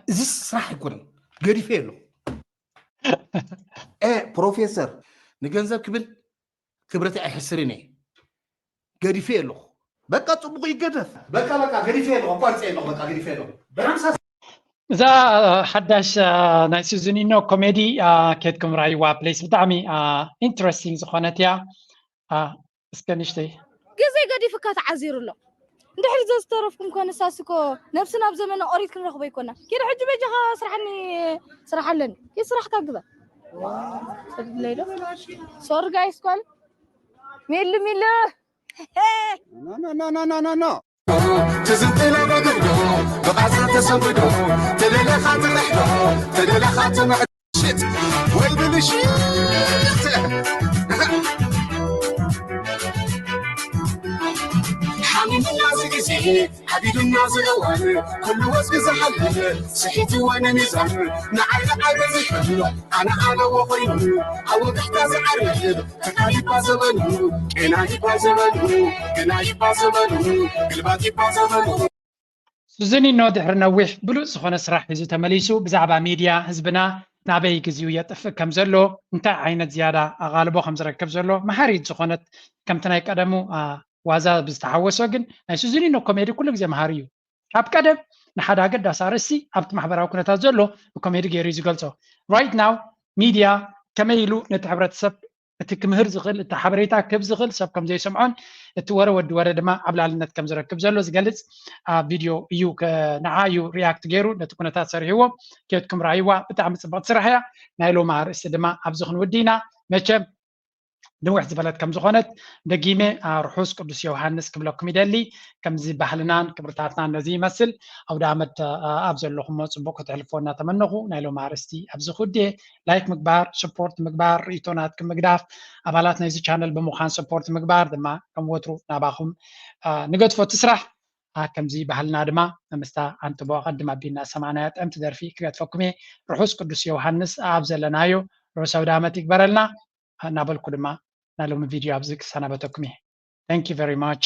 زس صح يكون غري فيلو بروفيسور نغنزب كبل كبرتي احسرني غري فيلو بقى صبغ يقدف بقى غري فيلو قالص له بقى غري فيلو إذا حداش نايسوزنينو كوميدي كيتكم رايوا بليس بتعمي interesting زخونتيا اسكنشتي جزي قدي فكات عزير له ندحر زسترفكم كون اساسكو نفسنا بزمن اوريد كنرخبو يكونا كي حج بيجا صراحه لن كي صراحه كذا ليلو سور جايز كول ميل نو تزنتنا بقدو بقعزة تسبدو تدلي خاطر نحدو تدلي خاطر محشت والبلشيت حامي الناس كزي حبيب الناس الأول كل وزق زحل صحيت وانا نزل نعيد عيد زحل أنا وخير أو تحتاز عريض تنادي بازمنو كنادي بازمنو كنادي بازمنو قلباتي بازمنو سوزني نو دحر نوح بلو سخونه سراح حزو تمليسو بزعبا ميديا حزبنا نابي كزيو يطف كم زلو انت عينت زياده غالبو خمس ركب زلو محاريد سخونه كم تناي قدمو ዋዛ ብዝተሓወሶ ግን ናይ ሱዙኒ ኖ ኮሜዲ ኩሉ ግዜ መሃሪ እዩ ኣብ ቀደም ንሓደ ሃገር ዳሳርሲ ኣብቲ ማሕበራዊ ኩነታት ዘሎ ብኮሜዲ ገይሩ እዩ ዝገልፆ ራይት ናው ሚድያ ከመይ ኢሉ ነቲ ሕብረተሰብ እቲ ክምህር ዝኽእል እቲ ሓበሬታ ክህብ ዝኽእል ሰብ ከም ዘይሰምዖን እቲ ወረ ወዲ ወረ ድማ ኣብ ላዕልነት ከም ዝረክብ ዘሎ ዝገልፅ ቪድዮ እዩ ንዓ እዩ ሪያክት ገይሩ ነቲ ኩነታት ሰሪሕዎ ኬትኩም ራእይዋ ብጣዕሚ ፅብቕቲ ስራሕ እያ ናይ ሎማ ርእሲ ድማ ኣብዚ ክንውዲና መቸም ንውሕ ዝበለት ከም ዝኾነት ደጊሜ ርሑስ ቅዱስ ዮሃንስ ክብለኩም ይደሊ ከምዚ ባህልናን ክብርታትናን ነዚ ይመስል ኣውደ ዓመት ኣብ ዘለኹም ፅቡቅ ክትሕልፎ እናተመነኹ ናይ ሎማ ኣርእስቲ ኣብዚ ክውድየ ላይክ ምግባር ሰፖርት ምግባር ርእቶናት ምግዳፍ ኣባላት ናይዚ ቻነል ብምዃን ሰፖርት ምግባር ድማ ከም ወትሩ ናባኹም ንገድፎ ትስራሕ ከምዚ ባህልና ድማ ምስታ ኣንትቦ ቀድማ ኣቢና 80 ጠምቲ ደርፊ ክገድፈኩም እየ ርሑስ ቅዱስ ዮሃንስ ኣብ ዘለናዮ ርሑስ ኣውደ ዓመት ይግበረልና እናበልኩ ድማ ናሎም ቪዲዮ ኣብዚ ክሰናበተኩም እየ thank you very much